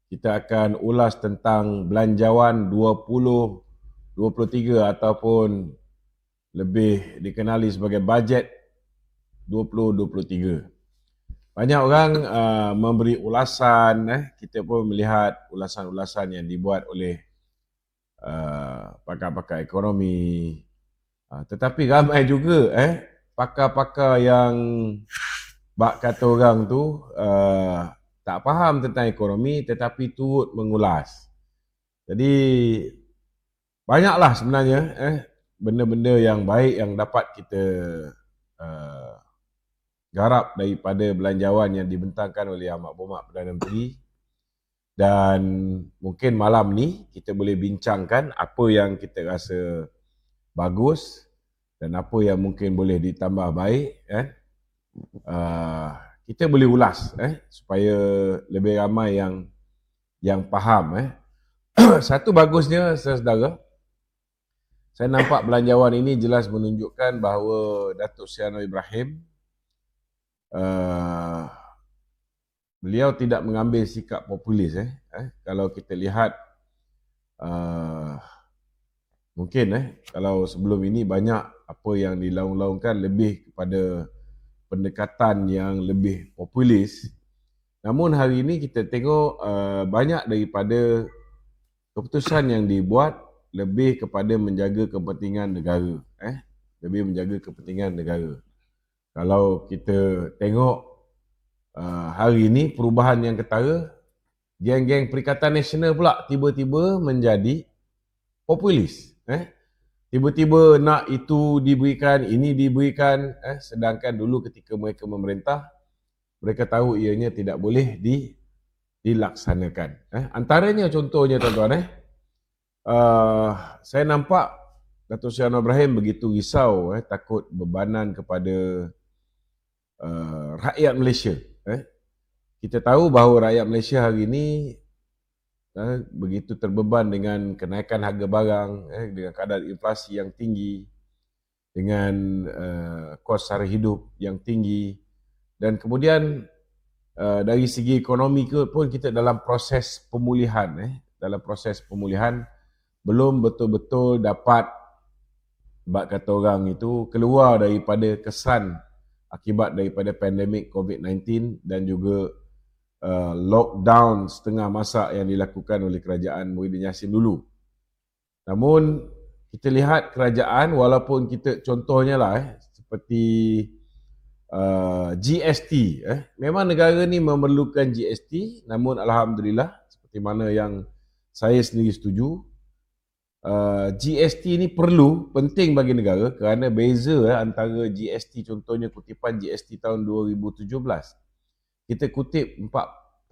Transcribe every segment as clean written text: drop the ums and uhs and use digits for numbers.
kita akan ulas tentang belanjawan 2023 ataupun lebih dikenali sebagai bajet 2023. Banyak orang memberi ulasan, kita pun melihat ulasan-ulasan yang dibuat oleh pakar-pakar ekonomi. Tetapi ramai juga pakar-pakar yang bak kata orang tu tak faham tentang ekonomi tetapi turut mengulas. Jadi banyaklah sebenarnya benda-benda yang baik yang dapat kita garap daripada belanjawan yang dibentangkan oleh Amat Berhormat Perdana Menteri. Dan mungkin malam ni kita boleh bincangkan apa yang kita rasa bagus dan apa yang mungkin boleh ditambah baik. Kita boleh ulas supaya lebih ramai yang faham. Satu bagusnya, saudara, saya nampak belanjawan ini jelas menunjukkan bahawa Datuk Seri Anwar Ibrahim beliau tidak mengambil sikap populis. Kalau kita lihat mungkin kalau sebelum ini banyak apa yang dilaung-laungkan lebih kepada pendekatan yang lebih populis. Namun hari ini kita tengok banyak daripada keputusan yang dibuat lebih kepada menjaga kepentingan negara. Lebih menjaga kepentingan negara. Kalau kita tengok hari ini perubahan yang ketara, geng-geng Perikatan Nasional pula tiba-tiba menjadi populis. Tiba-tiba nak itu diberikan, ini diberikan, sedangkan dulu ketika mereka memerintah, mereka tahu ianya tidak boleh dilaksanakan. Antaranya contohnya tuan-tuan, saya nampak Datuk Seri Anwar Ibrahim begitu risau, takut bebanan kepada rakyat Malaysia. Kita tahu bahawa rakyat Malaysia hari ini begitu terbeban dengan kenaikan harga barang, dengan kadar inflasi yang tinggi, dengan kos sara hidup yang tinggi, dan kemudian dari segi ekonomi pun kita dalam proses pemulihan. Dalam proses pemulihan belum betul-betul dapat, bak kata orang itu, keluar daripada kesan akibat daripada pandemik COVID-19 dan juga lockdown setengah masa yang dilakukan oleh kerajaan Muhyiddin Yassin dulu. Namun kita lihat kerajaan, walaupun kita contohnya lah seperti GST, memang negara ni memerlukan GST, namun alhamdulillah seperti mana yang saya sendiri setuju, GST ni penting bagi negara kerana beza antara GST, contohnya kutipan GST tahun 2017. Kita kutip 44.3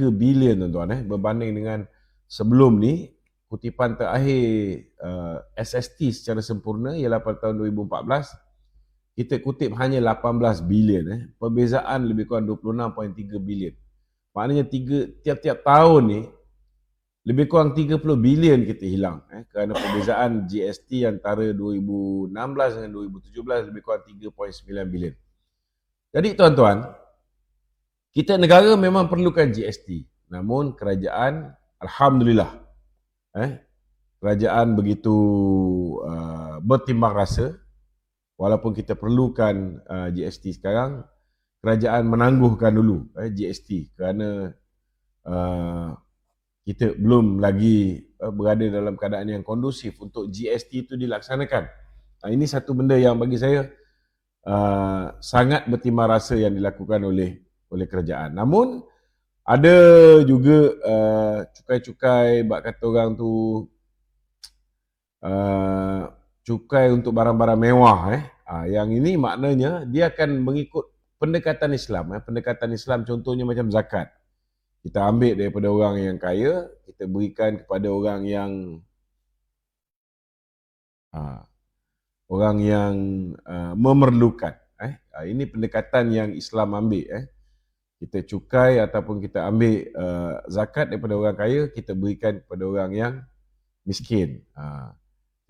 bilion tuan-tuan, berbanding dengan sebelum ni kutipan terakhir SST secara sempurna ialah pada tahun 2014, kita kutip hanya 18 bilion. Perbezaan lebih kurang 26.3 bilion. Maknanya tiap-tiap tahun ni lebih kurang 30 bilion kita hilang kerana perbezaan GST antara 2016 dengan 2017 lebih kurang 3.9 bilion. Jadi tuan-tuan, kita negara memang perlukan GST, namun kerajaan, alhamdulillah, kerajaan begitu bertimbang rasa, walaupun kita perlukan GST sekarang, kerajaan menangguhkan dulu GST kerana kita belum lagi berada dalam keadaan yang kondusif untuk GST itu dilaksanakan. Ini satu benda yang bagi saya sangat bertimbang rasa yang dilakukan oleh kerajaan. Namun ada juga cukai-cukai, bak kata orang tu, cukai untuk barang-barang mewah. Yang ini maknanya dia akan mengikut pendekatan Islam. Pendekatan Islam contohnya macam zakat. Kita ambil daripada orang yang kaya, kita berikan kepada orang yang memerlukan. Ini pendekatan yang Islam ambil. Kita cukai ataupun kita ambil zakat daripada orang kaya, kita berikan kepada orang yang miskin.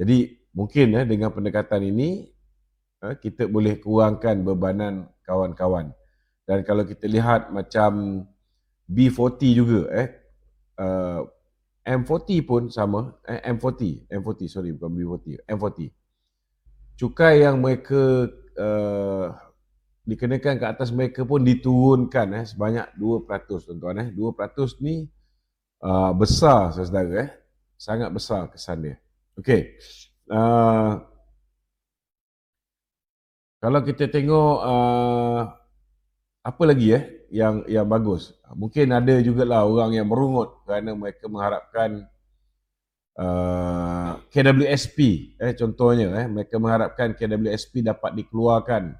Jadi mungkin dengan pendekatan ini kita boleh kurangkan bebanan kawan-kawan. Dan kalau kita lihat macam B40 juga, M40 pun sama, M40 sorry, bukan B40, M40. Cukai yang mereka dikenakan ke atas mereka pun diturunkan sebanyak 2%, tuan-tuan. 2% ni besar, saudara, sangat besar kesan dia. Okey. Kalau kita tengok apa lagi yang bagus. Mungkin ada jugalah orang yang merungut kerana mereka mengharapkan KWSP, contohnya, mereka mengharapkan KWSP dapat dikeluarkan.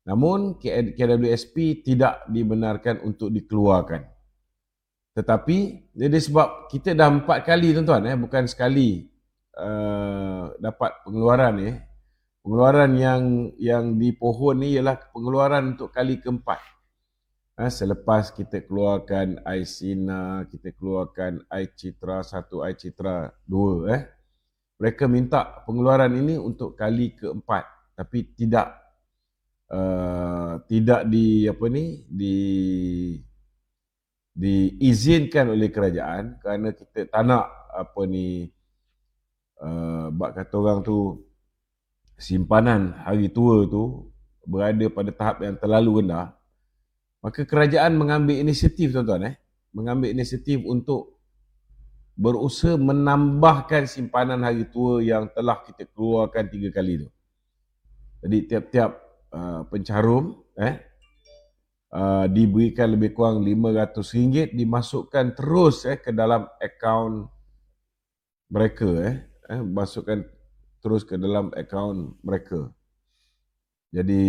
Namun KWSP tidak dibenarkan untuk dikeluarkan. Tetapi jadi sebab kita dah 4 kali, tuan-tuan, bukan sekali dapat pengeluaran ni. Pengeluaran yang dipohon ni ialah pengeluaran untuk kali keempat. Selepas kita keluarkan iSINA, kita keluarkan iCitra 1, iCitra 2, mereka minta pengeluaran ini untuk kali keempat, tapi tidak diizinkan oleh kerajaan kerana kita tak nak bak kata orang tu, simpanan hari tua tu berada pada tahap yang terlalu rendah. Maka kerajaan mengambil inisiatif, tuan-tuan, mengambil inisiatif untuk berusaha menambahkan simpanan hari tua yang telah kita keluarkan 3 kali tu. Jadi tiap-tiap pencarum diberikan lebih kurang RM500 dimasukkan terus ke dalam akaun mereka, masukkan terus ke dalam akaun mereka. Jadi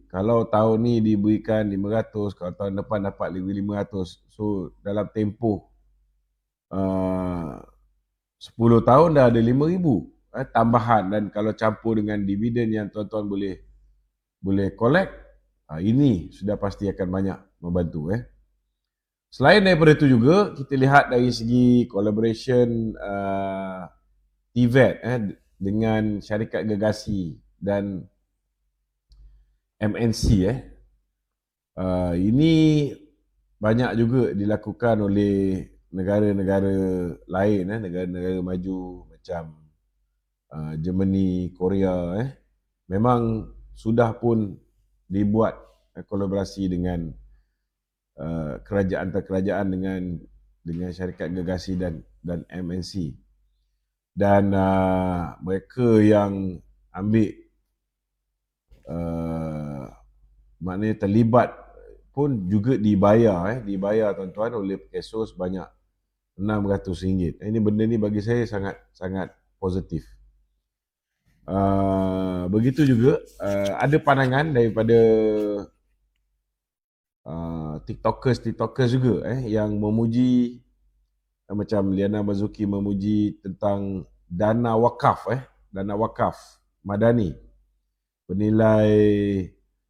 kalau tahun ni diberikan 500, kalau tahun depan dapat lebih 500. So dalam tempoh 10 tahun dah ada 5,000 tambahan. Dan kalau campur dengan dividen yang tuan-tuan boleh collect, ini sudah pasti akan banyak membantu. Selain daripada itu juga, kita lihat dari segi collaboration TVET dengan syarikat gergasi dan MNC. Ini banyak juga dilakukan oleh negara-negara lain, negara-negara maju macam Germany, Korea. Memang sudah pun dibuat kolaborasi dengan kerajaan dengan syarikat gergasi dan MNC. Dan mereka yang ambil maknanya terlibat pun juga dibayar tuan-tuan oleh PESO sebanyak RM600. Ini benda ni bagi saya sangat positif. Begitu juga ada pandangan daripada TikTokers juga yang memuji, macam Liana Mazuki memuji tentang dana wakaf Madani bernilai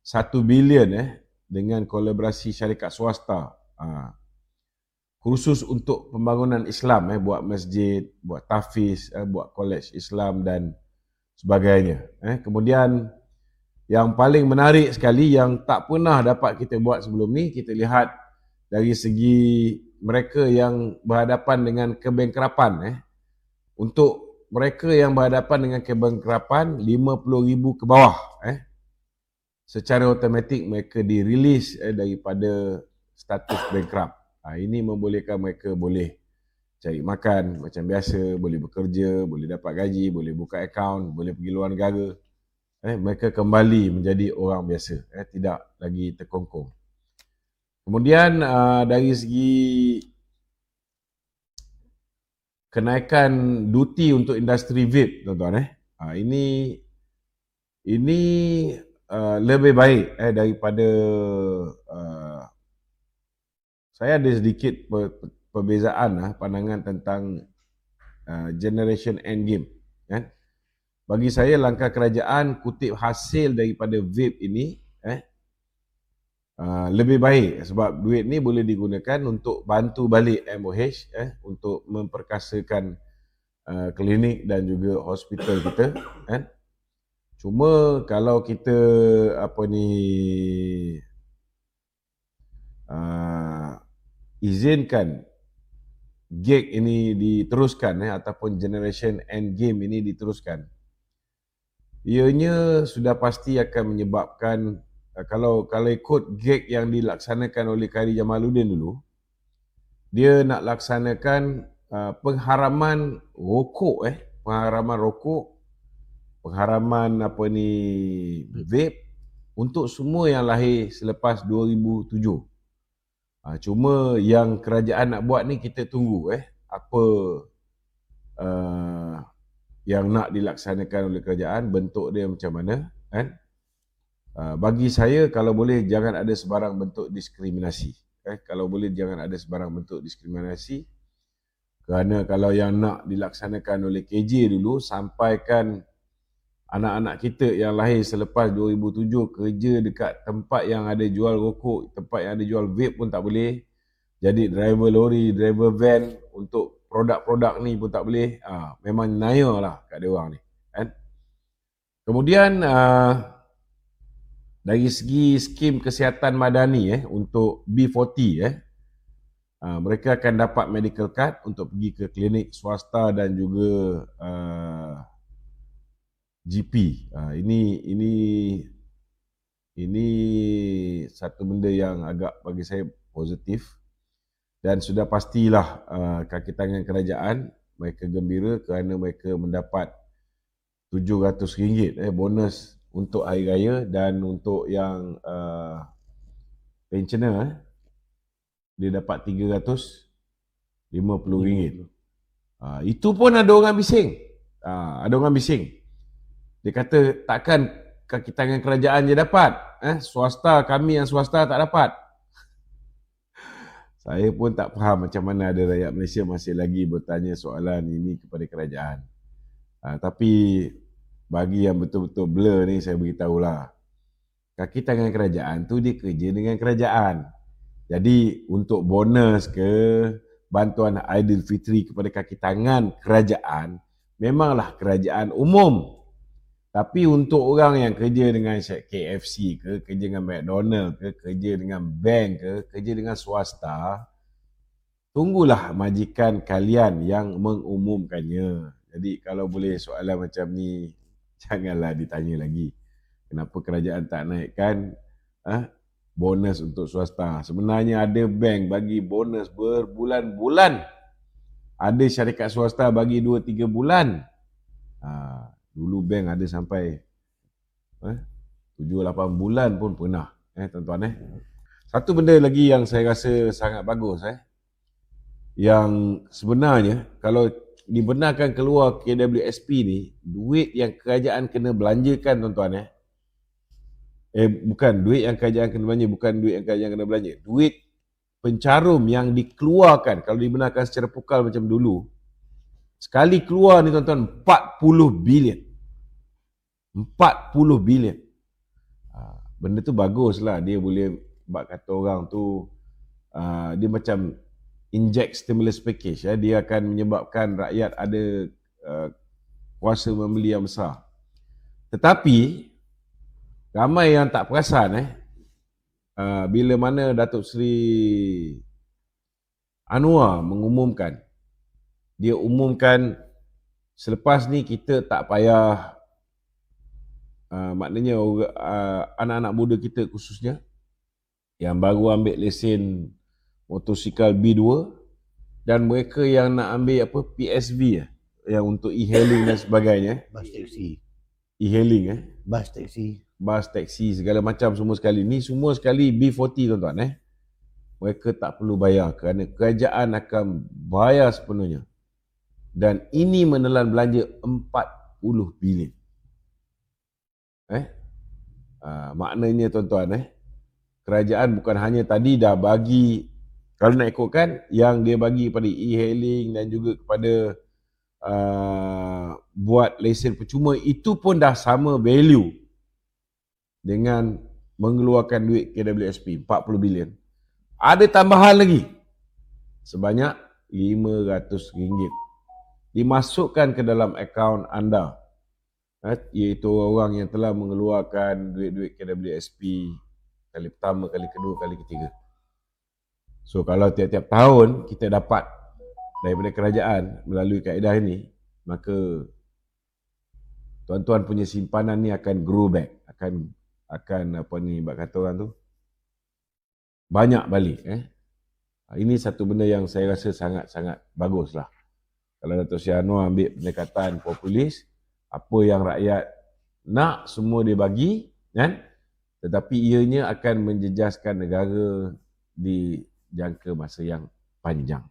1 bilion dengan kolaborasi syarikat swasta khusus untuk pembangunan Islam, buat masjid, buat tahfiz, buat college Islam dan sebagainya. Kemudian yang paling menarik sekali yang tak pernah dapat kita buat sebelum ni, kita lihat dari segi mereka yang berhadapan dengan kebankrapan. Untuk mereka yang berhadapan dengan kebankrapan 50,000 ke bawah, secara automatik mereka dirilis daripada status bankrupt. Ini membolehkan mereka boleh cari makan macam biasa, boleh bekerja, boleh dapat gaji, boleh buka akaun, boleh pergi luar negara. Mereka kembali menjadi orang biasa, tidak lagi terkongkong. Kemudian dari segi kenaikan duty untuk industri vape, tuan-tuan, ini lebih baik daripada saya ada sedikit perbezaan pandangan tentang generation endgame, kan? Bagi saya langkah kerajaan kutip hasil daripada vape ini lebih baik sebab duit ni boleh digunakan untuk bantu balik MOH untuk memperkasakan klinik dan juga hospital kita, kan? Cuma kalau kita izinkan gig ini diteruskan ataupun generation end game ini diteruskan, ianya sudah pasti akan menyebabkan kalau ikut gig yang dilaksanakan oleh Khairi Jamaluddin dulu, dia nak laksanakan pengharaman rokok pengharaman vape untuk semua yang lahir selepas 2007. Cuma yang kerajaan nak buat ni kita tunggu apa yang nak dilaksanakan oleh kerajaan, bentuk dia macam mana kan. Bagi saya kalau boleh jangan ada sebarang bentuk diskriminasi. Kalau boleh jangan ada sebarang bentuk diskriminasi, kerana kalau yang nak dilaksanakan oleh KJ dulu, sampaikan anak-anak kita yang lahir selepas 2007 kerja dekat tempat yang ada jual rokok, tempat yang ada jual vape pun tak boleh. Jadi driver lori, driver van untuk produk-produk ni pun tak boleh. Memang naya lah kat dia orang ni kan. Kemudian dari segi skim kesihatan madani untuk B40 mereka akan dapat medical card untuk pergi ke klinik swasta dan juga GP. Ini satu benda yang agak bagi saya positif, dan sudah pastilah kaki tangan kerajaan mereka gembira kerana mereka mendapat RM700 bonus untuk hari raya, dan untuk yang pensioner dia dapat RM350. Itu pun ada orang bising. Dia kata takkan kaki tangan kerajaan je dapat, swasta, kami yang swasta tak dapat. Saya pun tak faham macam mana ada rakyat Malaysia masih lagi bertanya soalan ini kepada kerajaan. Tapi bagi yang betul-betul blur ni, saya beritahulah, kaki tangan kerajaan tu dia kerja dengan kerajaan. Jadi untuk bonus ke bantuan Aidilfitri kepada kaki tangan kerajaan, memanglah kerajaan umum. Tapi untuk orang yang kerja dengan KFC ke, kerja dengan McDonald ke, kerja dengan bank ke, kerja dengan swasta, tunggulah majikan kalian yang mengumumkannya. Jadi kalau boleh soalan macam ni, janganlah ditanya lagi. Kenapa kerajaan tak naikkan bonus untuk swasta? Sebenarnya ada bank bagi bonus berbulan-bulan. Ada syarikat swasta bagi 2-3 bulan. Dulu bank ada sampai 7-8 bulan pun pernah, tuan-tuan. Satu benda lagi yang saya rasa sangat bagus, yang sebenarnya kalau dibenarkan keluar KWSP ni, duit yang kerajaan kena belanjakan, tuan-tuan, bukan duit yang kerajaan kena belanja, bukan duit yang kerajaan kena belanja, duit pencarum yang dikeluarkan kalau dibenarkan secara pukal macam dulu, sekali keluar ni, tuan-tuan, 40 bilion. 40 bilion. Benda tu baguslah, dia boleh buat kata orang tu dia macam inject stimulus package, dia akan menyebabkan rakyat ada kuasa membeli yang besar. Tetapi ramai yang tak perasan bila mana Datuk Seri Anwar mengumumkan, dia umumkan selepas ni kita tak payah, maknanya anak-anak muda kita khususnya yang baru ambil lesen motosikal B2 dan mereka yang nak ambil PSV yang untuk e-hailing dan sebagainya, bas taksi, e-hailing bas taksi segala macam, semua sekali ni, semua sekali B40, tuan-tuan, mereka tak perlu bayar kerana kerajaan akan bayar sepenuhnya, dan ini menelan belanja 40 bilion. Maknanya, tuan-tuan, kerajaan bukan hanya tadi dah bagi, kalau nak ikutkan yang dia bagi pada e-hailing dan juga kepada buat lesen percuma, itu pun dah sama value dengan mengeluarkan duit KWSP 40 bilion. Ada tambahan lagi sebanyak RM500 dimasukkan ke dalam akaun anda, iaitu orang yang telah mengeluarkan duit-duit KWSP kali pertama, kali kedua, kali ketiga. So kalau tiap-tiap tahun kita dapat daripada kerajaan melalui kaedah ini, maka tuan-tuan punya simpanan ni akan grow back, akan apa ni bab kata orang tu, banyak balik. Ini satu benda yang saya rasa sangat-sangat baguslah. Kalau Dato' Sri Anwar ambil pendekatan populis, apa yang rakyat nak semua dia bagi, kan? Tetapi ianya akan menjejaskan negara di jangka masa yang panjang.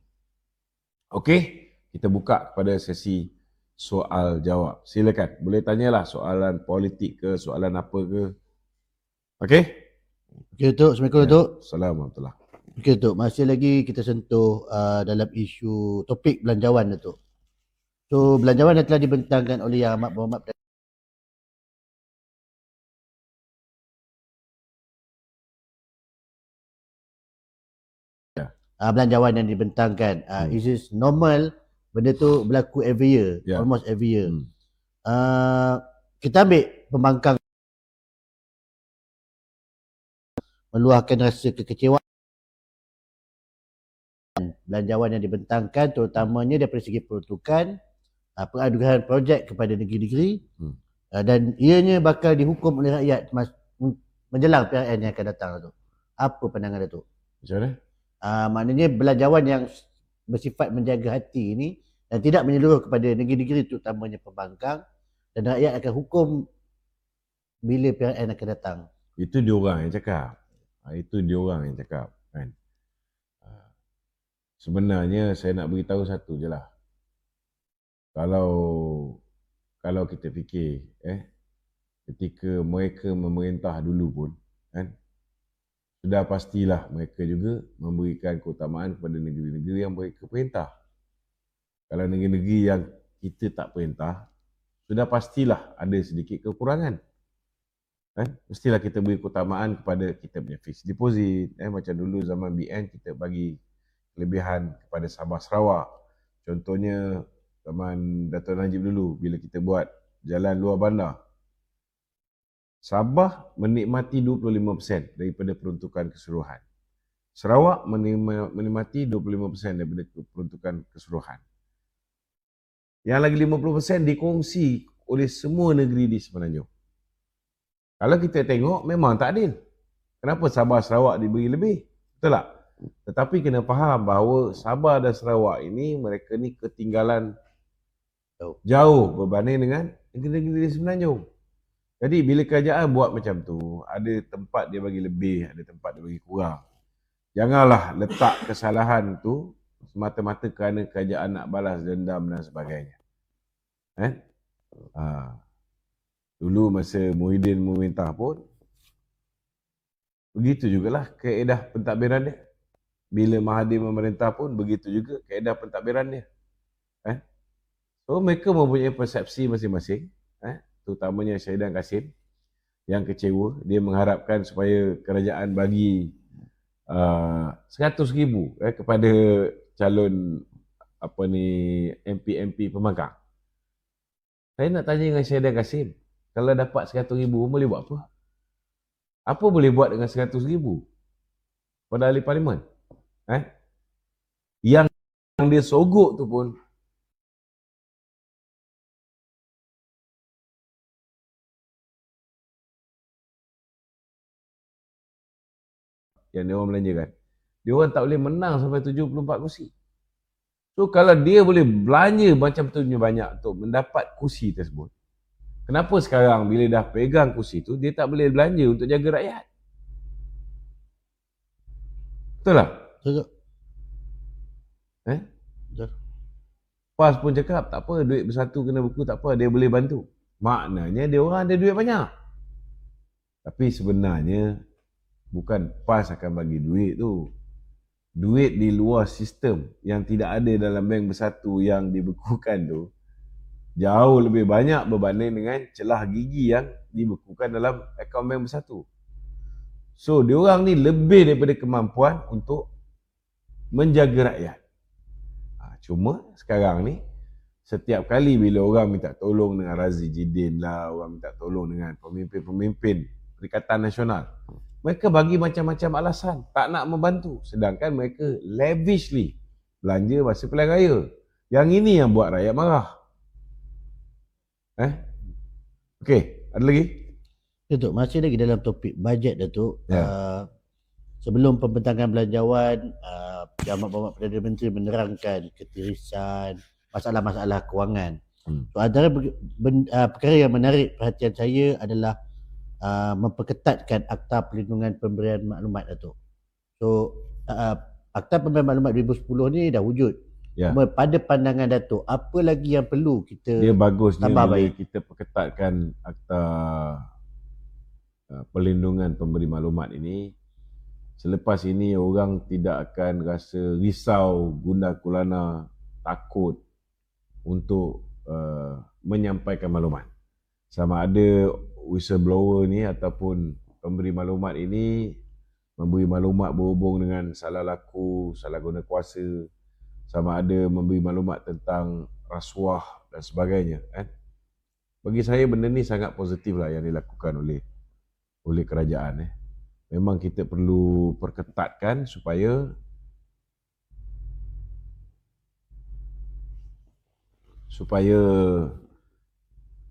Okey, kita buka kepada sesi soal jawab. Silakan, boleh tanyalah soalan politik ke, soalan apa ke. Okey? Okey Datuk, Assalamualaikum Datuk. Assalamualaikum. Okey Datuk, masih lagi kita sentuh dalam isu topik belanjawan Datuk. So belanjawan yang telah dibentangkan oleh Yang Amat Berhormat belanjawan yang dibentangkan, is it normal benda tu berlaku every year, almost every year. Kita ambil pembangkang meluahkan rasa kekecewaan belanjawan yang dibentangkan, terutamanya daripada segi peruntukan, pengaduan projek kepada negeri-negeri, dan ianya bakal dihukum oleh rakyat menjelang PRN yang akan datang tu. Apa pandangan Datuk? Macam mana? Maknanya belanjawan yang bersifat menjaga hati ini dan tidak menyeluruh kepada negeri-negeri terutamanya pembangkang, dan rakyat akan hukum bila PRN akan datang. Itu diorang yang cakap. Itu diorang yang cakap, kan. Sebenarnya saya nak beritahu satu je lah. Kalau kita fikir, ketika mereka memerintah dulu pun, kan, sudah pastilah mereka juga memberikan keutamaan kepada negeri-negeri yang mereka perintah. Kalau negeri-negeri yang kita tak perintah, sudah pastilah ada sedikit kekurangan. Mestilah kita beri keutamaan kepada kita punya fixed deposit. Macam dulu zaman BN kita bagi kelebihan kepada Sabah Sarawak. Contohnya zaman Dato' Najib dulu, bila kita buat jalan luar bandar, Sabah menikmati 25% daripada peruntukan keseluruhan. Sarawak menikmati 25% daripada peruntukan keseluruhan. Yang lagi 50% dikongsi oleh semua negeri di Semenanjung. Kalau kita tengok, memang tak adil. Kenapa Sabah Sarawak diberi lebih? Betul tak? Tetapi kena faham bahawa Sabah dan Sarawak ini, mereka ni ketinggalan jauh berbanding dengan negeri-negeri di Semenanjung. Jadi bila kerajaan buat macam tu, ada tempat dia bagi lebih, ada tempat dia bagi kurang. Janganlah letak kesalahan tu semata-mata kerana kerajaan nak balas dendam dan sebagainya. Dulu masa Muhyiddin memerintah pun, begitu jugalah kaedah pentadbiran dia. Bila Mahathir memerintah pun, begitu juga kaedah pentadbiran dia. So mereka mempunyai persepsi masing-masing. Terutamanya Syahidan Kasim yang kecewa. Dia mengharapkan supaya kerajaan bagi 100,000 kepada calon MP pembangkang. Saya nak tanya dengan Syahidan Kasim, kalau dapat 100,000 boleh buat apa? Apa boleh buat dengan 100,000 pada ahli parlimen? Yang dia sogok tu pun yang dia orang belanjakan, dia orang tak boleh menang sampai 74 kursi. So kalau dia boleh belanja macam tu banyak untuk mendapat kursi tersebut, kenapa sekarang bila dah pegang kursi tu, dia tak boleh belanja untuk jaga rakyat? Betul tak? Betul. Betul. PAS pun cakap, tak apa, duit bersatu kena buku, tak apa, dia boleh bantu. Maknanya dia orang ada duit banyak. Tapi sebenarnya bukan PAS akan bagi duit tu. Duit di luar sistem yang tidak ada dalam bank bersatu yang dibekukan tu jauh lebih banyak berbanding dengan celah gigi yang dibekukan dalam akaun bank bersatu. So diorang ni lebih daripada kemampuan untuk menjaga rakyat. Cuma sekarang ni, setiap kali bila orang minta tolong dengan Razi Jidin lah, orang minta tolong dengan pemimpin-pemimpin Perikatan Nasional, mereka bagi macam-macam alasan tak nak membantu, sedangkan mereka lavishly belanja masa pilihan raya. Yang ini yang buat rakyat marah. Okey, ada lagi? Datuk, masih lagi dalam topik bajet, Datuk. Ya. Sebelum pembentangan belanjawan, Jamat Perdana Menteri menerangkan ketirisan, masalah-masalah kewangan. So, antara perkara yang menarik perhatian saya adalah memperketatkan Akta Perlindungan Pemberian Maklumat, Datuk. So, Akta Pemberian Maklumat 2010 ni dah wujud. Ya. Pada pandangan Datuk, apa lagi yang perlu kita Dia bagus dia tambah bila baik? kita perketatkan Akta Perlindungan Pemberi Maklumat ini. Selepas ini orang tidak akan rasa risau, gundah gulana, takut untuk menyampaikan maklumat. Sama ada whistleblower ni ataupun pemberi maklumat ini memberi maklumat berhubung dengan salah laku, salah guna kuasa, sama ada memberi maklumat tentang rasuah dan sebagainya. Bagi saya benda ni sangat positif lah yang dilakukan oleh kerajaan. Memang kita perlu perketatkan supaya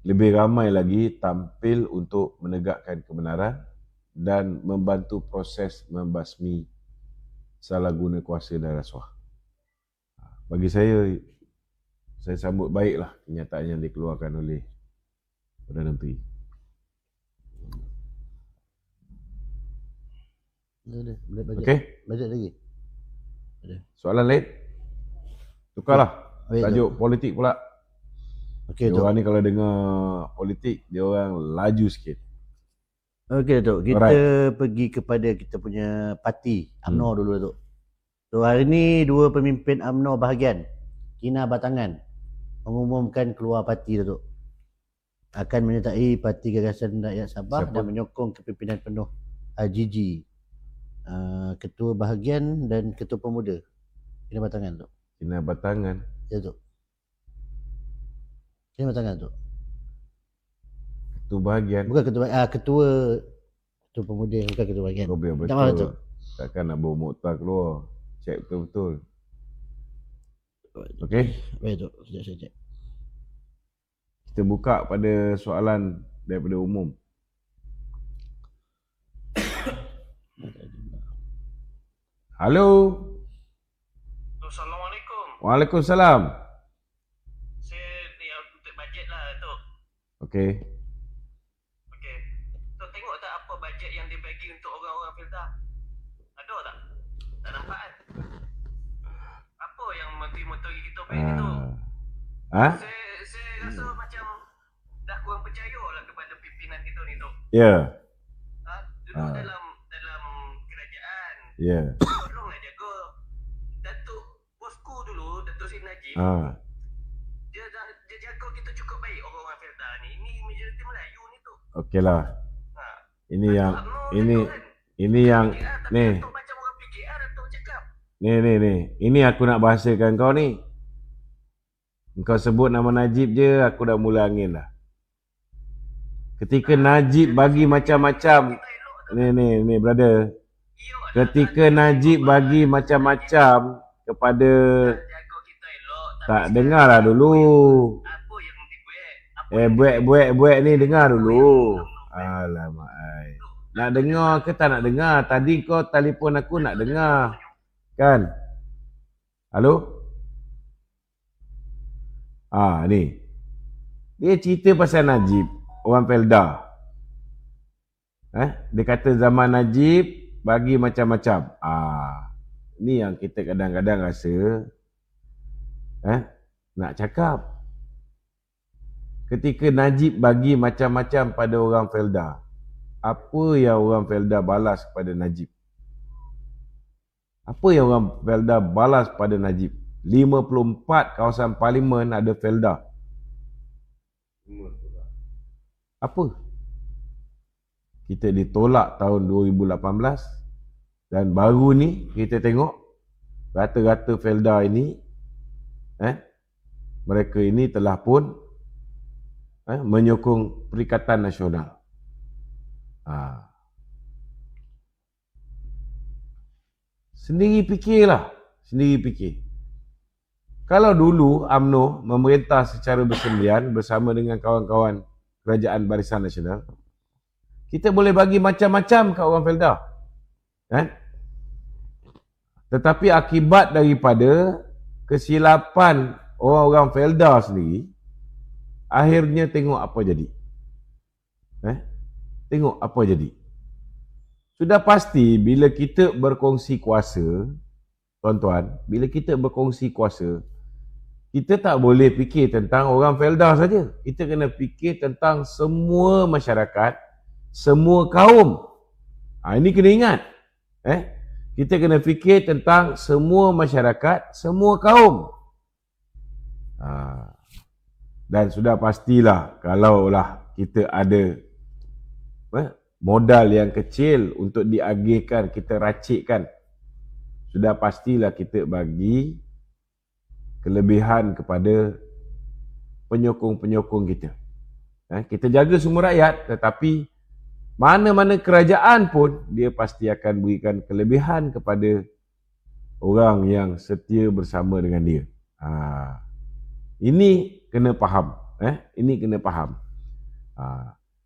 lebih ramai lagi tampil untuk menegakkan kebenaran dan membantu proses membasmi salah guna kuasa dan rasuah. Bagi saya sambut baiklah kenyataan yang dikeluarkan oleh Perdana Menteri. Okey? Bajet lagi. Soalan lain? Tukarlah. Baik, Tajuk politik pula. Okey, Dia orang ni kalau dengar politik, dia orang laju sikit. Okey, Datuk. Kita pergi kepada kita punya parti UMNO dulu, Datuk. So, hari ni dua pemimpin UMNO bahagian, Kinabatangan, mengumumkan keluar parti, Datuk. Akan menyertai Parti Gagasan Rakyat Sabah dan menyokong kepimpinan penuh GG, Ketua Bahagian dan Ketua Pemuda Kinabatangan, Datuk. Kinabatangan? Ya, Datuk. Kinabatangan, Datuk. Ketua Bahagian? Bukan Ketua Pemuda, bukan Ketua Bahagian. Oh, betul. Tak maaf, Datuk. Takkan nak bawa moktar keluar. Cek betul-betul. Okey? Baik, Datuk. Sekejap saya cek. Kita buka pada soalan daripada umum. Halo. Assalamualaikum. Waalaikumsalam. Saya ni untuk bajet lah, Datuk. Okey. Okey. Tok tengok tak apa bajet yang dibagi untuk orang-orang filter? Ada tak? Tak nampak kan? Apa yang menteri-menteri kita bagi tu? Saya rasa macam dah kurang percaya lah kepada pimpinan kita ni, Tok. Ya. Duduk dalam kerajaan. Ya. Tolonglah jaga Datuk bosku dulu, Datuk Seri Najib. Dia jaga kita cukup baik orang-orang filter ni. Ini majoriti Melayu ni, Tok. Okeylah. Ini yang ni. Datuk macam orang PKR, Datuk cakap. Ni. Ini aku nak bahasakan kau ni. Kau sebut nama Najib je, aku dah mula angin dah. Ketika Najib bagi macam-macam, ni brother. Ketika Najib bagi macam-macam kepada, tak dengarlah dulu. Buat ni dengar dulu. Alamak ai. Nak dengar ke tak nak dengar? Tadi kau telefon aku nak dengar. Kan? Halo? Ni. Dia cerita pasal Najib, orang Felda. Dia kata zaman Najib bagi macam-macam. Ni yang kita kadang-kadang rasa nak cakap. Ketika Najib bagi macam-macam pada orang Felda, apa yang orang Felda balas kepada Najib? Apa yang orang Felda balas pada Najib? 54 kawasan parlimen ada Felda. Apa? Kita ditolak tahun 2018 dan baru ni kita tengok rata-rata Felda ini mereka ini telah pun menyokong Perikatan Nasional. Sendiri fikirlah, sendiri fikir. Kalau dulu UMNO memerintah secara bersendirian bersama dengan kawan-kawan Kerajaan Barisan Nasional, kita boleh bagi macam-macam kat orang Felda. Kan? Tetapi akibat daripada kesilapan orang-orang Felda sendiri, akhirnya tengok apa jadi. Tengok apa jadi. Sudah pasti bila kita berkongsi kuasa, tuan-tuan, bila kita berkongsi kuasa, kita tak boleh fikir tentang orang Felda saja. Kita kena fikir tentang semua masyarakat, semua kaum. Ini kena ingat. Kita kena fikir tentang semua masyarakat, semua kaum. Dan sudah pastilah kalaulah kita ada modal yang kecil untuk diagihkan, kita racikkan, sudah pastilah kita bagi kelebihan kepada penyokong-penyokong kita. Kita jaga semua rakyat, tetapi mana-mana kerajaan pun dia pasti akan berikan kelebihan kepada orang yang setia bersama dengan dia. Ini kena faham. Ini kena faham.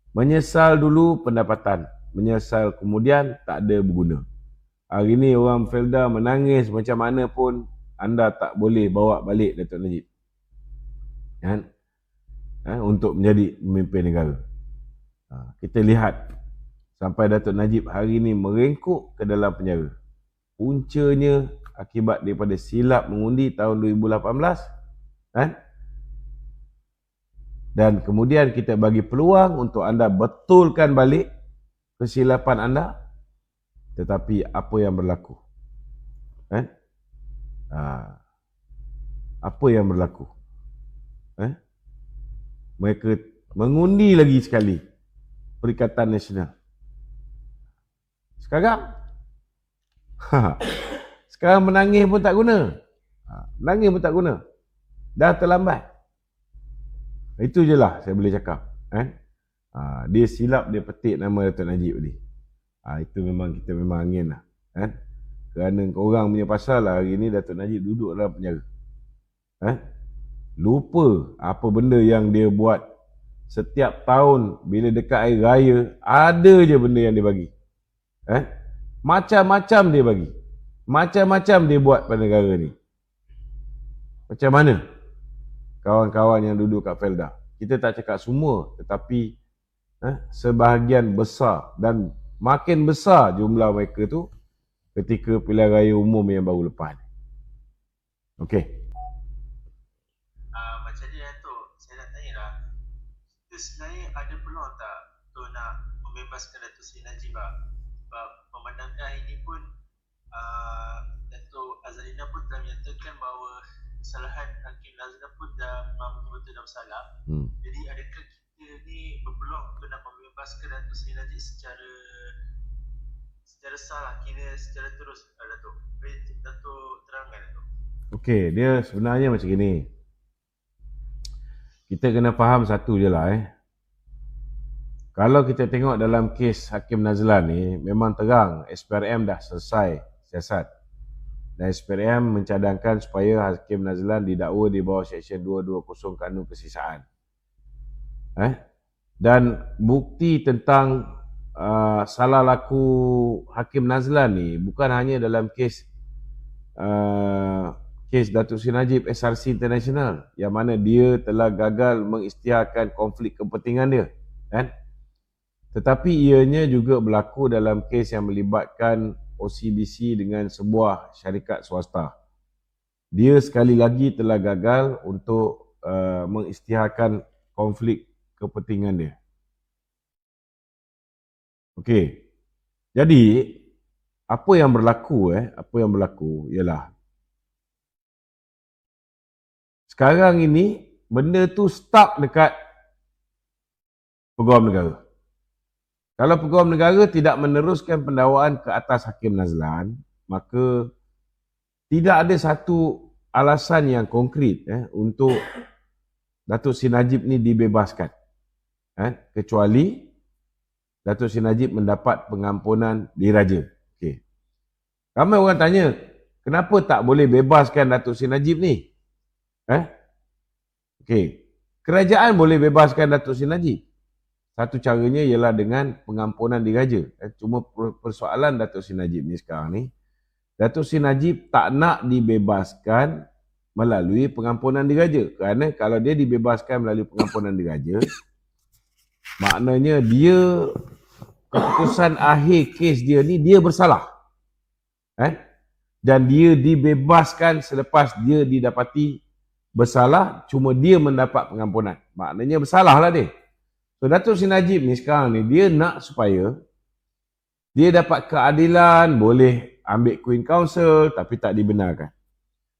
Menyesal dulu pendapatan, menyesal kemudian tak ada berguna. Hari ni orang Felda menangis macam mana pun, anda tak boleh bawa balik Datuk Najib untuk menjadi pemimpin negara. Kita lihat sampai Datuk Najib hari ni merengkuk ke dalam penjara. Puncanya akibat daripada silap mengundi tahun 2018. Dan kemudian kita bagi peluang untuk anda betulkan balik kesilapan anda. Tetapi apa yang berlaku? Apa yang berlaku? Mereka mengundi lagi sekali Perikatan Nasional. Sekarang menangis pun tak guna. Menangis pun tak guna. Dah terlambat. Itu je lah saya boleh cakap. Dia silap, dia petik nama Datuk Najib tadi. Itu memang kita memang angin lah. Kerana orang punya pasal lah hari ni Datuk Najib duduk dalam penjara. Lupa apa benda yang dia buat. Setiap tahun bila dekat hari raya, ada je benda yang dia bagi. Macam-macam dia bagi. Macam-macam dia buat pada negara ni. Macam mana kawan-kawan yang duduk kat Felda? Kita tak cakap semua, tetapi sebahagian besar, dan makin besar jumlah mereka tu ketika pilihan raya umum yang baru lepas. Okey. Macam ni Datuk, saya nak tanya lah, kita sebenarnya ada peluang tak untuk nak membebaskan Datuk Seri Najib lah? Sebab memandangkan ini pun Datuk Azalina pun telah menyatakan bahawa kesalahan Hakim Nazlan pun dah betul-betul dah bersalah. Jadi adakah kita ni berpeluang untuk nak membebaskan Datuk Seri Najib secara sah lah, kira secara terus, Datuk? Boleh Datuk terangkan, Datuk? Okey, dia sebenarnya macam gini. Kita kena faham satu je lah. Kalau kita tengok dalam kes Hakim Nazlan ni, memang terang SPRM dah selesai siasat. Dan SPRM mencadangkan supaya Hakim Nazlan didakwa di bawah Seksyen 220 Kanun Kesisaan. Dan bukti tentang salah laku Hakim Nazlan ni bukan hanya dalam kes Datuk Seri Najib SRC International, yang mana dia telah gagal mengisytiharkan konflik kepentingan dia, tetapi ianya juga berlaku dalam kes yang melibatkan OCBC dengan sebuah syarikat swasta. Dia sekali lagi telah gagal untuk mengisytiharkan konflik kepentingan dia. Okey. Jadi apa yang berlaku ialah sekarang ini benda tu stuck dekat Peguam Negara. Kalau Peguam Negara tidak meneruskan pendakwaan ke atas Hakim Nazlan, maka tidak ada satu alasan yang konkret untuk Datuk Seri Najib ni dibebaskan. Kecuali Datuk Seri Najib mendapat pengampunan diraja. Okey. Ramai orang tanya, kenapa tak boleh bebaskan Datuk Seri Najib ni? Okey. Kerajaan boleh bebaskan Datuk Seri Najib. Satu caranya ialah dengan pengampunan diraja. Cuma persoalan Datuk Seri Najib ni sekarang ni, Datuk Seri Najib tak nak dibebaskan melalui pengampunan diraja. Kerana kalau dia dibebaskan melalui pengampunan diraja, maknanya dia, keputusan akhir kes dia ni, dia bersalah. Dan dia dibebaskan selepas dia didapati bersalah, cuma dia mendapat pengampunan. Maknanya bersalah lah dia. So Datuk Seri Najib ni sekarang ni, dia nak supaya dia dapat keadilan, boleh ambil Queen Council tapi tak dibenarkan.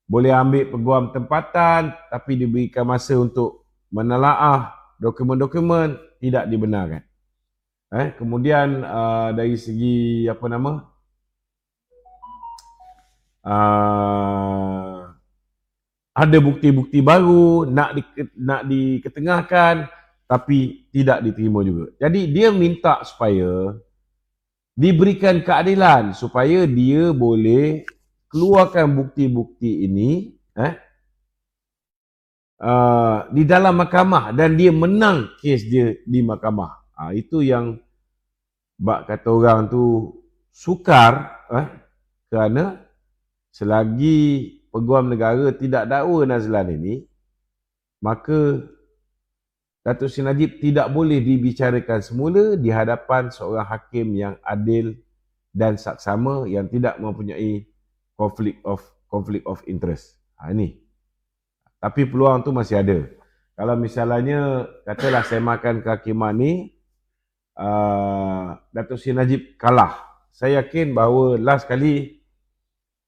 Boleh ambil peguam tempatan tapi diberikan masa untuk menelaah dokumen-dokumen, tidak dibenarkan. Kemudian dari segi apa nama? Ada bukti-bukti baru nak diketengahkan tapi tidak diterima juga. Jadi dia minta supaya diberikan keadilan supaya dia boleh keluarkan bukti-bukti ini di dalam mahkamah dan dia menang kes dia di mahkamah. Itu yang bak kata orang tu sukar, kerana selagi Peguam Negara tidak dakwa Nazlan ini, maka Datuk Seri Najib tidak boleh dibicarakan semula di hadapan seorang hakim yang adil dan saksama yang tidak mempunyai conflict of interest. Ini. Tapi peluang tu masih ada. Kalau misalnya katalah semakan kehakiman ni, Datuk Seri Najib kalah. Saya yakin bahawa last kali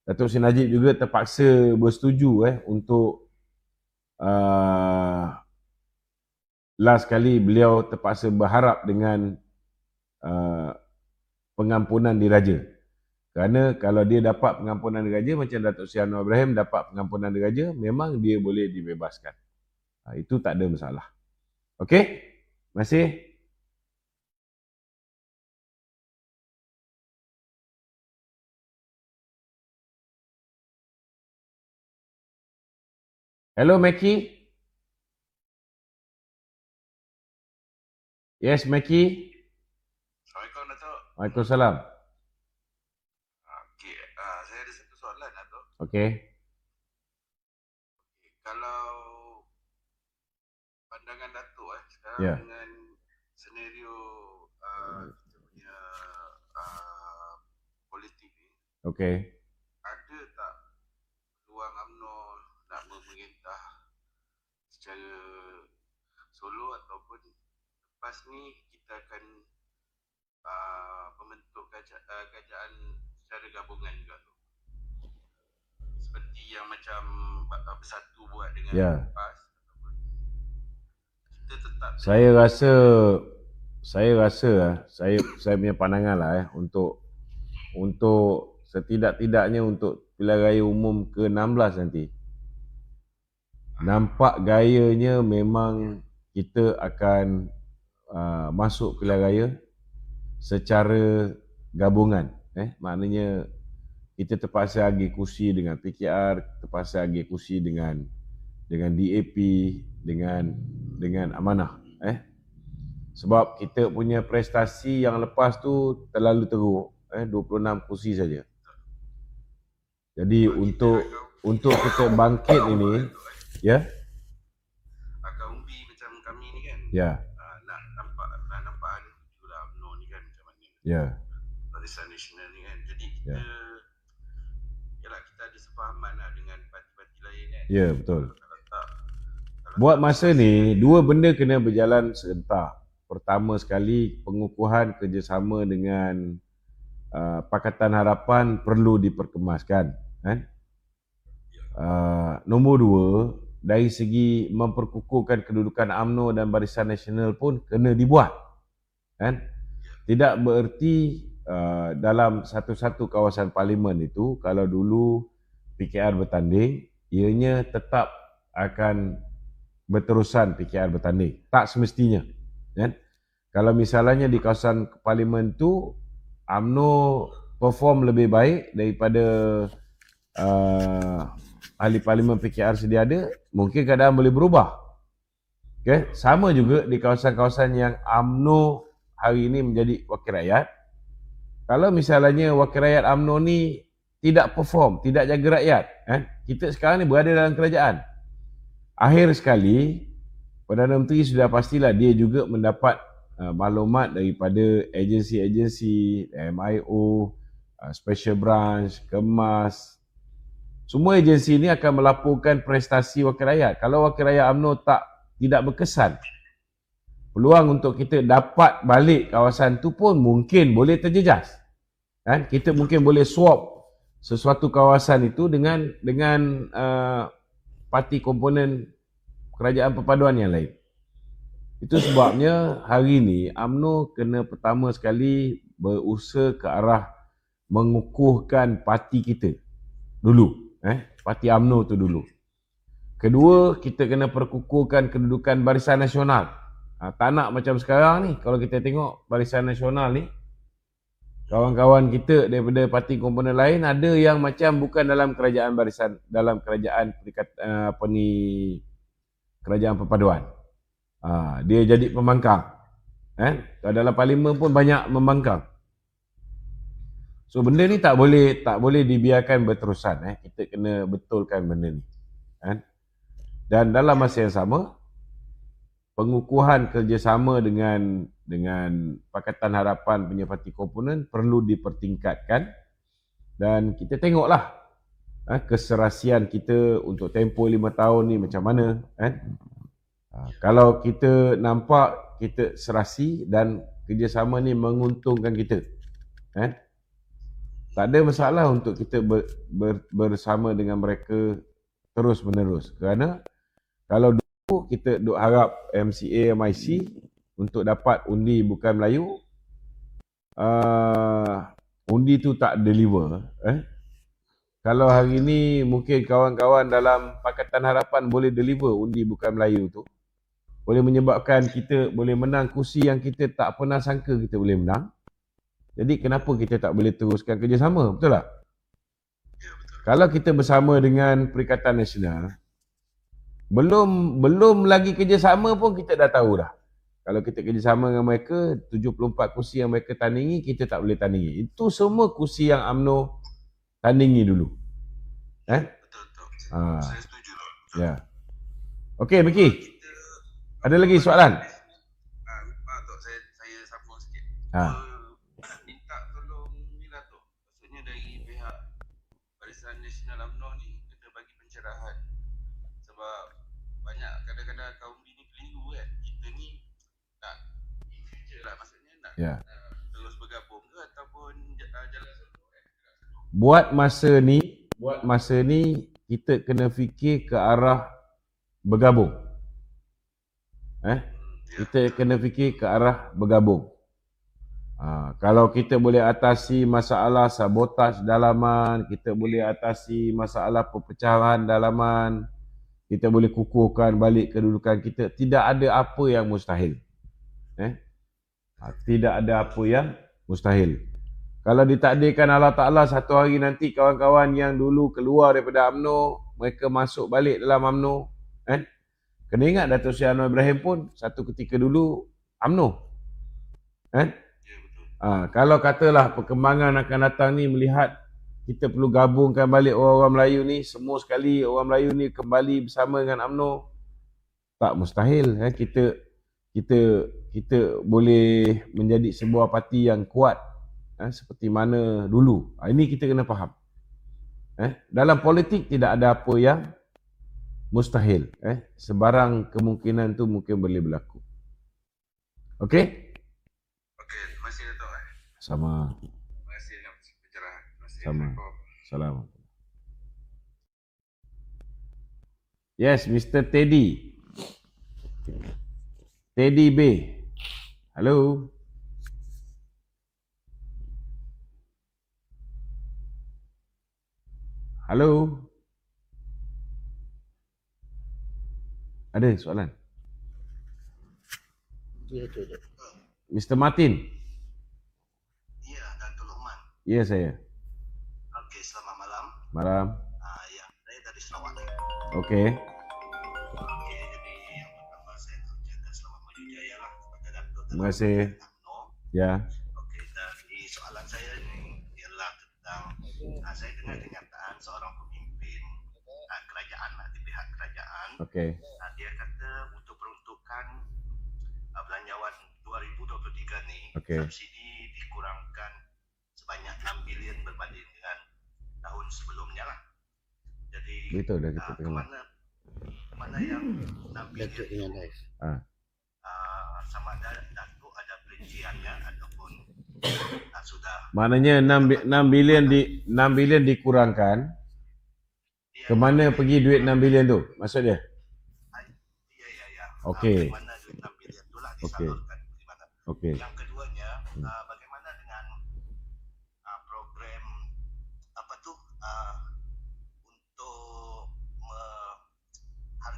Datuk Seri Najib juga terpaksa bersetuju untuk last kali beliau terpaksa berharap dengan pengampunan diraja. Kerana kalau dia dapat pengampunan diraja macam Datuk Seri Anwar Ibrahim dapat pengampunan diraja, memang dia boleh dibebaskan. Itu tak ada masalah. Okey? Terima kasih. Hello Mackie. Yes Mackie. Assalamualaikum Datuk. Waalaikumsalam. Okey, saya ada satu soalan Datuk. Okey. Kalau pandangan Datuk sekarang Ya. dengan senario kita punya politik ni, Okey. ada tak peluang UMNO nak memerintah secara solo ataupun lepas ni kita akan membentuk kerajaan secara gabungan juga tu, seperti yang macam Bersatu buat dengan Ya. PAS, ataupun kita tetap Saya rasa saya punya pandangan lah untuk setidak-tidaknya untuk pilihan raya umum ke-16 nanti, nampak gayanya memang kita akan masuk pilihan raya secara gabungan. Maknanya kita terpaksa agih kursi dengan PKR, terpaksa agih kursi dengan DAP, dengan Amanah. Sebab kita punya prestasi yang lepas tu terlalu teruk, 26 kursi saja. Jadi untuk kita bangkit ini, ya. agak umbi macam kami ni kan, Ya, nak nampak jual UMNO ni kan macam mana, ya. Barisan Nasional ni kan. Jadi kita Ya. yalah, kita ada sefahaman lah dengan parti-parti lain kan. Ya, betul. Kalau tak, Buat masa ni, dua benda kena berjalan serentak. Pertama sekali, pengukuhan kerjasama dengan Pakatan Harapan perlu diperkemaskan. Nombor dua, dari segi memperkukuhkan kedudukan UMNO dan Barisan Nasional pun kena dibuat. Tidak bererti dalam satu-satu kawasan parlimen itu, kalau dulu PKR bertanding, ianya tetap akan berterusan PKR bertanding. Tak semestinya. Kalau misalnya di kawasan parlimen tu UMNO perform lebih baik daripada ahli parlimen PKR sedia ada, mungkin keadaan boleh berubah. Okay? Sama juga di kawasan-kawasan yang UMNO hari ini menjadi wakil rakyat. Kalau misalnya wakil rakyat UMNO ni tidak perform, tidak jaga rakyat, kita sekarang ni berada dalam kerajaan. Akhir sekali, Perdana Menteri sudah pastilah dia juga mendapat maklumat daripada agensi-agensi, MIO, Special Branch, Kemas. Semua agensi ini akan melaporkan prestasi wakil rakyat. Kalau wakil rakyat UMNO tidak berkesan, peluang untuk kita dapat balik kawasan tu pun mungkin boleh terjejas. Kita mungkin boleh swap sesuatu kawasan itu dengan parti komponen kerajaan perpaduan yang lain. Itu sebabnya hari ini UMNO kena pertama sekali berusaha ke arah mengukuhkan parti kita dulu. Parti UMNO tu dulu. Kedua, kita kena perkukuhkan kedudukan Barisan Nasional. Tak nak macam sekarang ni, kalau kita tengok Barisan Nasional ni, kawan-kawan kita daripada parti komponen lain ada yang macam bukan dalam kerajaan barisan, dalam kerajaan kerajaan perpaduan. Dia jadi pembangkang. Dalam parlimen pun banyak membangkang. So benda ni tak boleh dibiarkan berterusan. Kita kena betulkan benda ni. Dan dalam masa yang sama, pengukuhan kerjasama dengan Pakatan Harapan punya parti komponen perlu dipertingkatkan, dan kita tengoklah keserasian kita untuk tempoh 5 tahun ni macam mana. Kalau kita nampak kita serasi dan kerjasama ni menguntungkan kita, tak ada masalah untuk kita bersama dengan mereka terus menerus. Kerana kalau kita duk harap MCA, MIC untuk dapat undi bukan Melayu, undi tu tak deliver. Kalau hari ni mungkin kawan-kawan dalam Pakatan Harapan boleh deliver undi bukan Melayu tu, boleh menyebabkan kita boleh menang kursi yang kita tak pernah sangka kita boleh menang. Jadi kenapa kita tak boleh teruskan kerjasama, betul tak? Ya, betul. Kalau kita bersama dengan Perikatan Nasional, belum lagi kerjasama pun kita dah tahu dah. Kalau kita kerjasama dengan mereka, 74 kursi yang mereka tandingi, kita tak boleh tandingi. Itu semua kursi yang UMNO tandingi dulu. Betul. Saya setuju. Ya. Okey, Miki. Kita Ada lagi soalan? Tok, saya sambung sikit. Minta tolong ni lah Tok. Maksudnya dari pihak Barisan Nasional UMNO ni kena bagi pencerahan. Sebab banyak kadang-kadang kaum ni keliru kan. Kita ni nak in future lah, maksudnya nak terus bergabung ke ataupun jalan solo kan. Buat masa ni kita kena fikir ke arah bergabung. Kita kena fikir ke arah bergabung. Kalau kita boleh atasi masalah sabotaj dalaman, kita boleh atasi masalah perpecahan dalaman, kita boleh kukuhkan balik kedudukan kita, tidak ada apa yang mustahil. Tidak ada apa yang mustahil. Kalau ditakdirkan Allah Ta'ala satu hari nanti kawan-kawan yang dulu keluar daripada UMNO, mereka masuk balik dalam UMNO, kena ingat Dato' Seri Anwar Ibrahim pun satu ketika dulu UMNO. Kalau katalah perkembangan akan datang ni melihat kita perlu gabungkan balik orang-orang Melayu ni, semua sekali orang Melayu ni kembali bersama dengan UMNO, tak mustahil. Kita boleh menjadi sebuah parti yang kuat seperti mana dulu. Ini kita kena faham. Dalam politik tidak ada apa yang mustahil. Sebarang kemungkinan tu mungkin boleh berlaku. Okey? Okey, terima kasih Dato'. Sama. Terima kasih dengan pencerahan. Terima kasih. Sama. Salam. Yes, Mr. Teddy. Teddy B. Hello. Hello. Ada soalan? Ya, tu. Mr. Martin. Ya, Dato' Luqman. Ya, saya. Okey, selamat malam. Malam. Ya, saya dari Sarawak. Okey. Okey, jadi yang pertama saya nak ucapkan selamat maju jaya lah kepada Datuk Terima kasih. UMNO. Ya. Okey, dari soalan saya ni ialah tentang saya dengar kenyataan seorang pemimpin kerajaan di pihak kerajaan. Okey. Dia kata untuk peruntukan belanjawan 2023 ni, Okey. subsidi dikurangkan sebanyak 6 bilion berbanding dengan tahun sebelumnya lah. Jadi Betul dah kita tengok. mana yang 6 Datuk bilion dengan Rais. sama ada Datuk ada perinciannya ataupun sudah Maknanya 6 bilion dikurangkan. Ke mana pergi duit 6 bilion tu? Maksud dia? Ya. Okey. Bagaimana duit 6 bilion tu lah Okey. disalurkan di mana. Okey. Yang keduanya, bagaimana dengan program untuk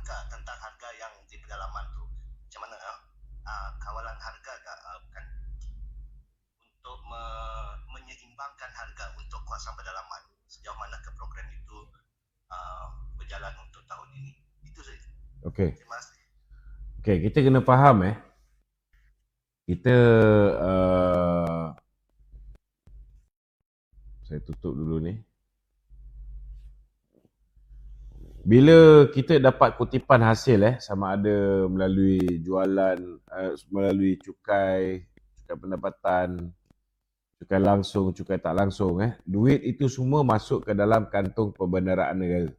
tentang harga yang di pedalaman tu. Macam mana kawalan harga bukan untuk menyeimbangkan harga untuk kawasan pedalaman. Sejauh mana ke program itu berjalan untuk tahun ini. Itu saja. Okey. Terima kasih. Okey, kita kena faham kita saya tutup dulu ni. Bila kita dapat kutipan hasil sama ada melalui jualan, melalui cukai pendapatan, cukai langsung, cukai tak langsung, duit itu semua masuk ke dalam kantung pembendaraan negara.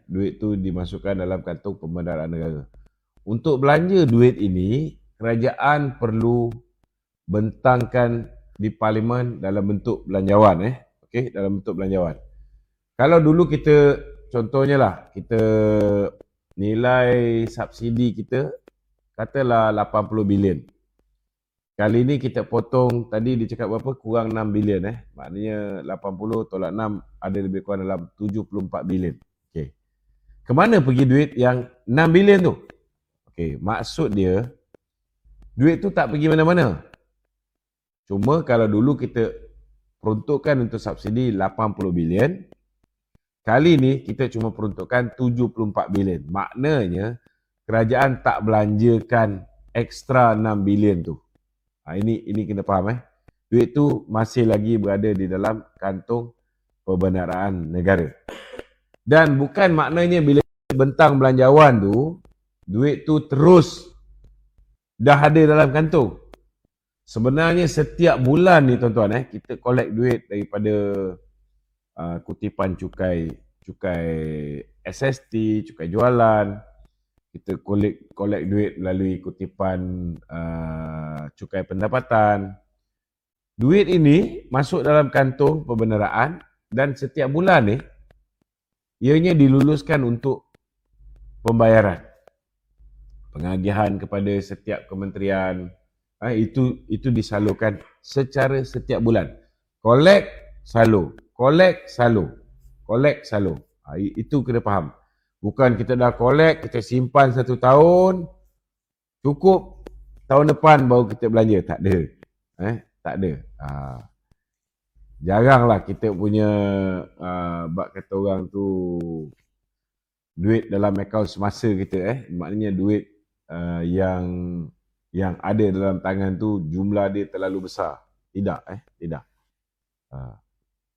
Duit tu dimasukkan dalam kantung pembendaraan negara. Untuk belanja duit ini, kerajaan perlu bentangkan di parlimen dalam bentuk belanjawan. Okey, dalam bentuk belanjawan. Kalau dulu kita, contohnya lah, kita nilai subsidi kita, katalah 80 bilion. Kali ni kita potong, tadi dia cakap berapa? Kurang 6 bilion. Maknanya 80 tolak 6 ada lebih kurang dalam 74 bilion. Okey. Kemana pergi duit yang 6 bilion tu? Okey, maksud dia, duit tu tak pergi mana-mana. Cuma kalau dulu kita peruntukkan untuk subsidi 80 bilion, kali ni kita cuma peruntukkan 74 bilion. Maknanya, kerajaan tak belanjakan ekstra 6 bilion tu. Ini kena faham. Duit tu masih lagi berada di dalam kantung pembendaraan negara. Dan bukan maknanya bila bentang belanjawan tu, duit tu terus dah ada dalam kantung. Sebenarnya setiap bulan ni tuan-tuan, kita collect duit daripada kutipan cukai SST, cukai jualan. Kita collect duit melalui kutipan cukai pendapatan. Duit ini masuk dalam kantung pembendaraan dan setiap bulan ni ianya diluluskan untuk pembayaran. Pengagihan kepada setiap kementerian, itu disalurkan secara setiap bulan. Collect, salur. Collect, salur. Collect, salur. Itu kena faham. Bukan kita dah collect, kita simpan 1 tahun, cukup, tahun depan baru kita belanja. Tak ada. Tak ada. Jaranglah kita punya, bak kata orang tu, duit dalam akaun semasa kita. Maknanya duit yang ada dalam tangan tu jumlah dia terlalu besar. Tidak. Tidak.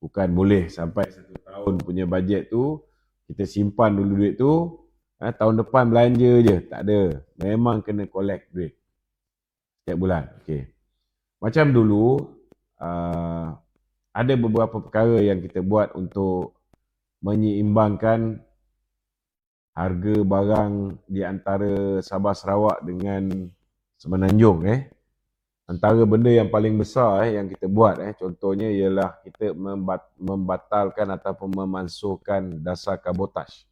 Bukan boleh sampai 1 tahun punya bajet tu, kita simpan dulu duit tu, tahun depan belanja je. Tak ada. Memang kena collect duit setiap bulan. Okay. Macam dulu, ada beberapa perkara yang kita buat untuk menyeimbangkan harga barang di antara Sabah Sarawak dengan Semenanjung. Antara benda yang paling besar yang kita buat, contohnya ialah kita membatalkan ataupun memansuhkan dasar kabotaj.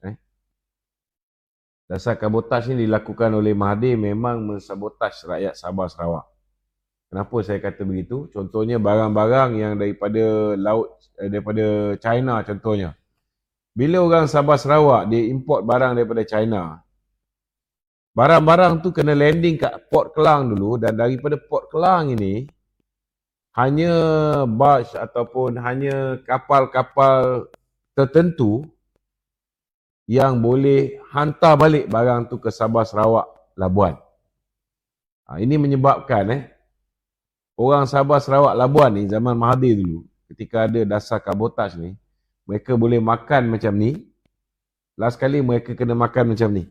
Dasar kabotaj ni dilakukan oleh Mahathir memang mensabotaj rakyat Sabah Sarawak. Kenapa saya kata begitu? Contohnya barang-barang yang daripada laut, daripada China contohnya. Bila orang Sabah Sarawak dia import barang daripada China, barang-barang tu kena landing kat Port Klang dulu, dan daripada Port Klang ini hanya barge ataupun hanya kapal-kapal tertentu yang boleh hantar balik barang tu ke Sabah, Sarawak, Labuan. Ini menyebabkan orang Sabah, Sarawak, Labuan ni zaman Mahathir dulu, ketika ada dasar kabotaj ni, mereka boleh makan macam ni, last kali mereka kena makan macam ni.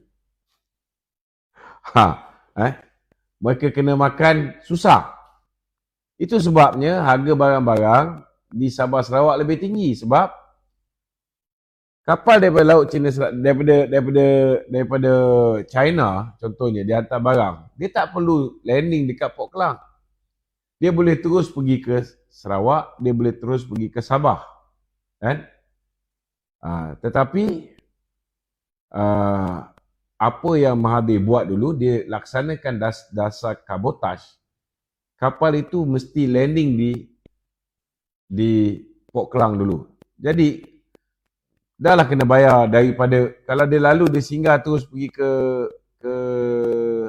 Mereka kena makan susah. Itu sebabnya harga barang-barang di Sabah, Sarawak lebih tinggi sebab kapal daripada Laut Cina daripada China contohnya dia hantar barang, dia tak perlu landing dekat Port Klang. Dia boleh terus pergi ke Sarawak, dia boleh terus pergi ke Sabah. Kan? Tetapi apa yang Mahathir buat dulu, dia laksanakan dasar kabotaj. Kapal itu mesti landing di Port Klang dulu. Jadi dah lah kena bayar daripada, kalau dia lalu dia singgah terus pergi ke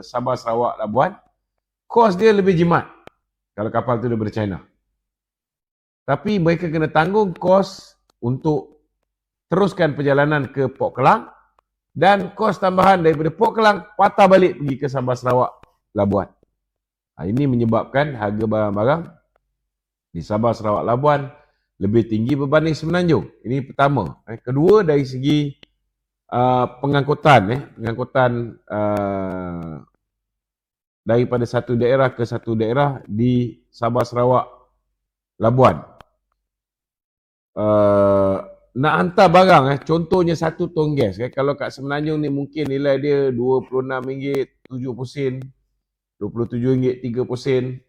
Sabah, Sarawak, Labuan, kos dia lebih jimat kalau kapal tu daripada China. Tapi mereka kena tanggung kos untuk teruskan perjalanan ke Port Klang dan kos tambahan daripada Port Klang patah balik pergi ke Sabah, Sarawak, Labuan. Ini menyebabkan harga barang-barang di Sabah, Sarawak, Labuan lebih tinggi berbanding Semenanjung. Ini pertama. Kedua, dari segi pengangkutan daripada satu daerah ke satu daerah di Sabah, Sarawak, Labuan. Nak hantar barang, contohnya 1 tong gas. Kalau kat Semenanjung ni mungkin nilai dia RM26, 7 sen, RM27, 3 sen.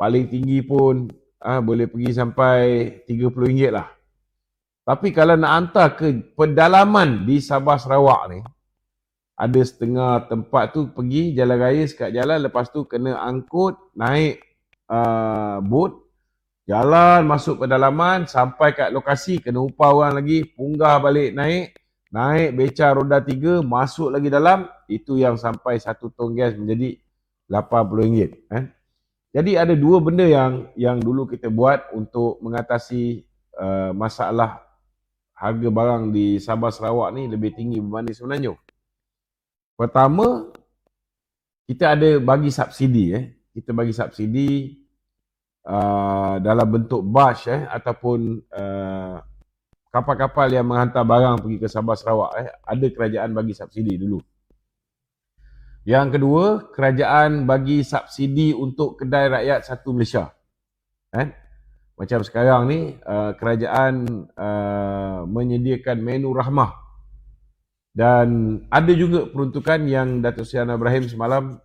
Paling tinggi pun boleh pergi sampai RM30 lah. Tapi kalau nak hantar ke pedalaman di Sabah, Sarawak ni, ada setengah tempat tu pergi jalan raya sekat jalan, lepas tu kena angkut, naik bot, jalan masuk pedalaman, sampai kat lokasi kena upah orang lagi, punggah balik naik beca roda 3, masuk lagi dalam, itu yang sampai 1 tong gas menjadi RM80. Jadi ada 2 benda yang dulu kita buat untuk mengatasi masalah harga barang di Sabah, Sarawak ni lebih tinggi berbanding Semenanjung. Pertama, kita ada bagi subsidi. Kita bagi subsidi dalam bentuk barge ataupun kapal-kapal yang menghantar barang pergi ke Sabah, Sarawak. Ada kerajaan bagi subsidi dulu. Yang kedua, kerajaan bagi subsidi untuk kedai rakyat satu Malaysia. Macam sekarang ni, kerajaan menyediakan menu rahmah. Dan ada juga peruntukan yang Datuk Seri Anwar Ibrahim semalam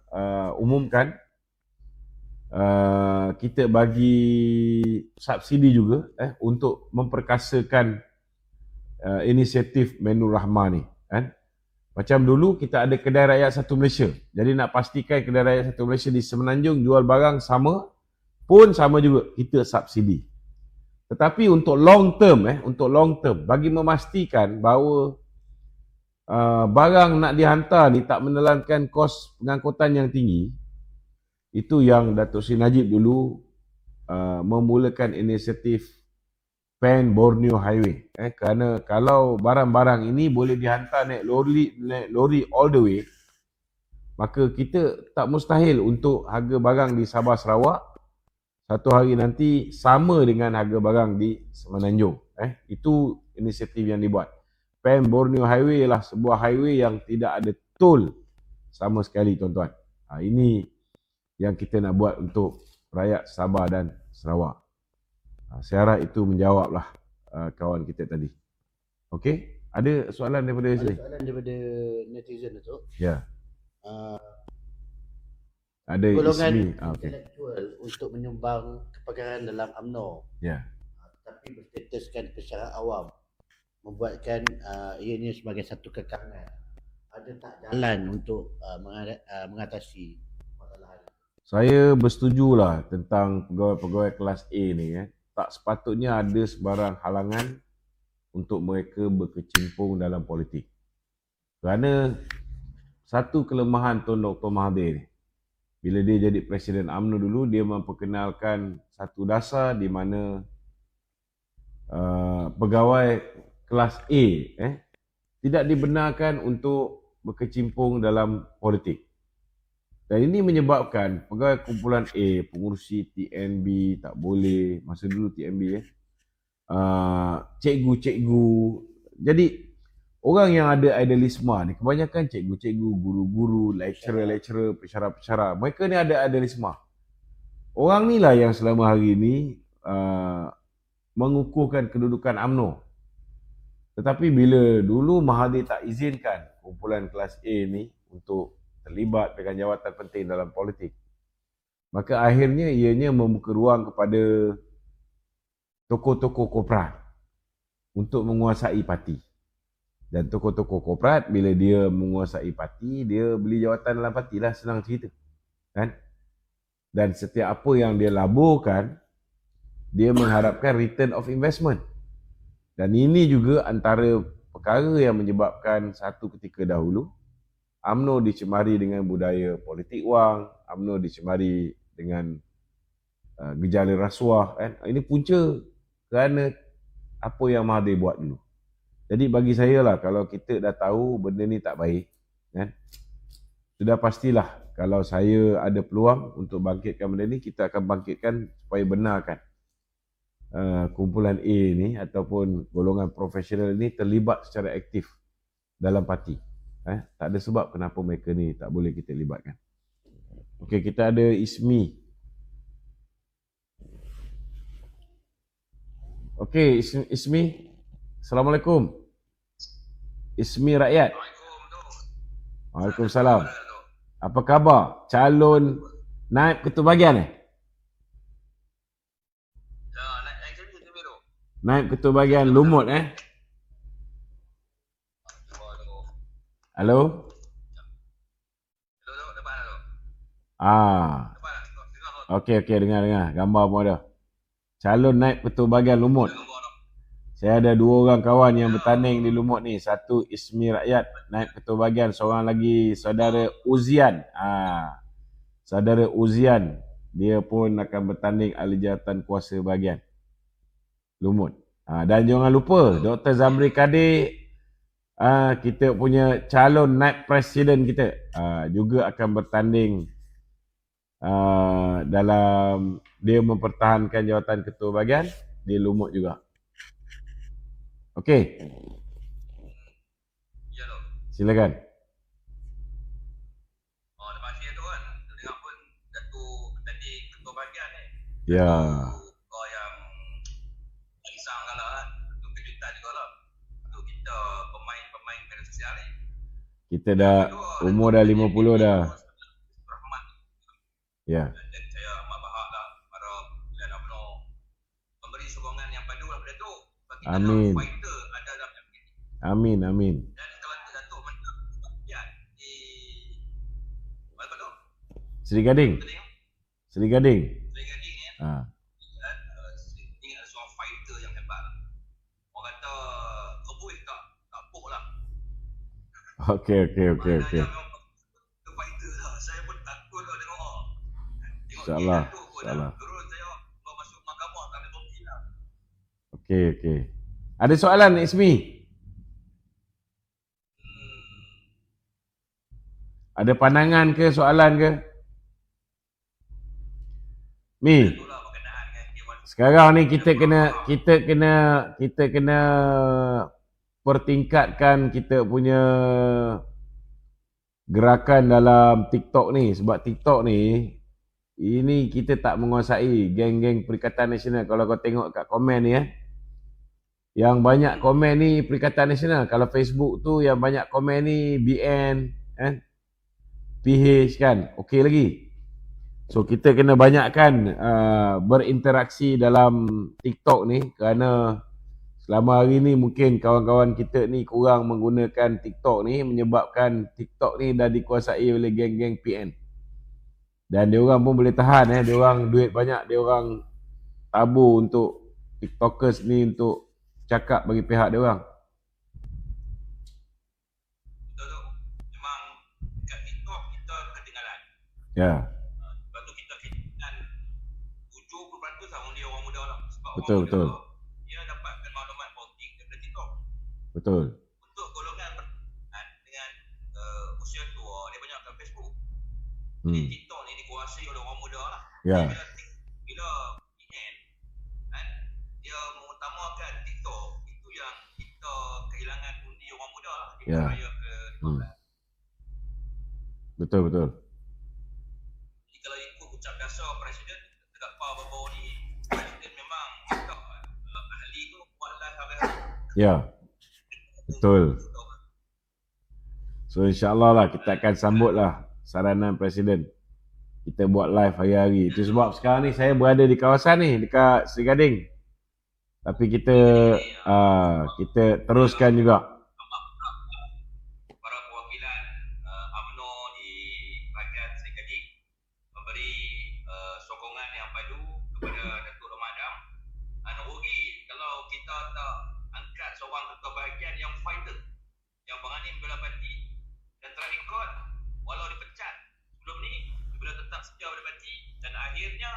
umumkan. Kita bagi subsidi juga untuk memperkasakan inisiatif menu rahmah ni. Macam dulu kita ada kedai rakyat satu Malaysia. Jadi nak pastikan kedai rakyat satu Malaysia di Semenanjung jual barang sama, pun sama juga, kita subsidi. Tetapi untuk long term, bagi memastikan bahawa barang nak dihantar ni tak menelankan kos pengangkutan yang tinggi, itu yang Datuk Seri Najib dulu memulakan inisiatif Pan Borneo Highway. Kerana kalau barang-barang ini boleh dihantar naik lori all the way, maka kita tak mustahil untuk harga barang di Sabah, Sarawak satu hari nanti sama dengan harga barang di Semenanjung. Itu inisiatif yang dibuat. Pan Borneo Highway ialah sebuah highway yang tidak ada tol sama sekali, tuan-tuan. Ini yang kita nak buat untuk rakyat Sabah dan Sarawak. Saya harap itu menjawablah kawan kita tadi. Okey, ada soalan daripada sini? Ada soalan daripada netizen tu. Ya. Ada golongan Ismi. intelektual untuk menyumbang kepakaran dalam UMNO. Ya. Tapi berstatuskan kesyarat awam, membuatkan ianya sebagai satu kekangan. Ada tak jalan untuk mengatasi masalah ini? Saya bersetujulah tentang pegawai-pegawai kelas A ni. Tak sepatutnya ada sebarang halangan untuk mereka berkecimpung dalam politik. Kerana satu kelemahan Tun Dr. Mahathir ni, Bila dia jadi Presiden UMNO dulu, dia memperkenalkan satu dasar di mana pegawai kelas A tidak dibenarkan untuk berkecimpung dalam politik. Dan ini menyebabkan pegawai kumpulan A, pengurusi TNB tak boleh, masa dulu TNB cikgu-cikgu. Jadi orang yang ada idealisme ni kebanyakan cikgu-cikgu, guru-guru, lecturer-lecturer, pensyarah-pensyarah. Mereka ni ada idealisme. Orang ni lah yang selama hari ni mengukuhkan kedudukan UMNO. Tetapi bila dulu Mahathir tak izinkan kumpulan kelas A ni untuk terlibat dengan jawatan penting dalam politik, maka akhirnya ianya membuka ruang kepada tokoh-tokoh korporat untuk menguasai parti. Dan tokoh-tokoh korporat bila dia menguasai parti, dia beli jawatan dalam parti lah, senang cerita. Kan? Dan setiap apa yang dia laburkan, dia mengharapkan return of investment. Dan ini juga antara perkara yang menyebabkan satu ketika dahulu UMNO dicemari dengan budaya politik wang, UMNO dicemari dengan gejala rasuah. Kan? Ini punca kerana apa yang Mahathir buat dulu. Jadi bagi saya lah, kalau kita dah tahu benda ni tak baik, kan? Sudah pastilah kalau saya ada peluang untuk bangkitkan benda ni, kita akan bangkitkan supaya benarkan kumpulan A ni ataupun golongan profesional ni terlibat secara aktif dalam parti. Tak ada sebab kenapa mereka ni tak boleh kita libatkan. Okey, kita ada Ismi. Okey, Ismi. Assalamualaikum. Ismi Rakyat. Waalaikumsalam. Apa khabar? Calon naib ketua bahagian Naib ketua bahagian Lumut Halo? Okey, dengar. Gambar pun ada. Calon naib ketua bahagian Lumut. Saya ada 2 orang kawan yang bertanding di Lumut ni. Satu Ismi Rakyat, naib ketua bahagian. Seorang lagi saudara Uzian. Saudara Uzian, dia pun akan bertanding ahli jawatan kuasa bahagian Lumut. Dan jangan lupa Dr. Zamri Kadir, kita punya calon naib presiden kita juga akan bertanding dalam dia mempertahankan jawatan ketua bahagian di Lumut juga. Okey. Ya lo. Silakan. Lepas dia tu kan, dengar pun Datuk tadi ketua bahagian ni. Ya. Kau yang risang lah kan. Itu kejutan juga lah. Untuk kita pemain media sosial ni. Kita dah umur dah 50 dah. Rahmat. Ya. Dan saya amat berharap lah para pilihan UMNO memberi sokongan yang padu lah pada tu. Bagi Amin. fighter ada dalam MPT. Amin. Dan kalau Datuk menang bahagian di mana tu? Seri Gading. Seri Gading. Seri Gading ni ingat seorang fighter yang hebat lah. Orang kata kebui tak puk lah. Okey. Fighter lah. Saya pun takut kalau tengok. InsyaAllah. Terus saya kalau masuk mahkamah tak ada kopi lah. Okey. Ada soalan Ismi? Ada pandangan ke, soalan ke? Mi. Itulah berkenaan dengan Dewan. Sekarang ni kita kena pertingkatkan kita punya gerakan dalam TikTok ni. Sebab TikTok ni, ini kita tak menguasai geng-geng Perikatan Nasional. Kalau kau tengok kat komen ni yang banyak komen ni Perikatan Nasional. Kalau Facebook tu yang banyak komen ni BN PH kan, okey lagi. So kita kena banyakkan berinteraksi dalam TikTok ni, kerana selama hari ni mungkin kawan-kawan kita ni kurang menggunakan TikTok ni, menyebabkan TikTok ni dah dikuasai oleh geng-geng PN. Dan dia orang pun boleh tahan dia orang duit banyak, dia orang tabur untuk TikTokers ni untuk cakap bagi pihak dia orang. Betul tu. Memang kat TikTok kita ketinggalan. Ya. Betul, orang betul. muda, dia dapatkan maklumat politik daripada TikTok. Betul. Untuk golongan dengan usia tua, dia banyakkan Facebook. Jadi TikTok ni dikuasai oleh orang muda lah. Ya. Bila PN kan, dia mengutamakan TikTok, itu yang kita kehilangan undi orang muda lah di Ya. raya ke-15. Betul, betul. Jadi kalau ikut ucap biasa Presiden dekat baru-baru ni, Presiden memang minta ahli tu buat live hari-hari. Ya. Betul. So insyaAllah lah kita akan sambut lah saranan Presiden. Kita buat live hari-hari. Itu sebab sekarang ni saya berada di kawasan ni, dekat Seri Gading. Tapi kita teruskan juga. Para perwakilan UMNO di rakyat Seri Gading memberi sokongan yang padu kepada Datuk Ramadan. Rugi kalau kita tak angkat seorang ketua bahagian yang fighter, yang berani membela parti dan track record walau dipecat sebelum ni, beliau tetap setia pada parti dan akhirnya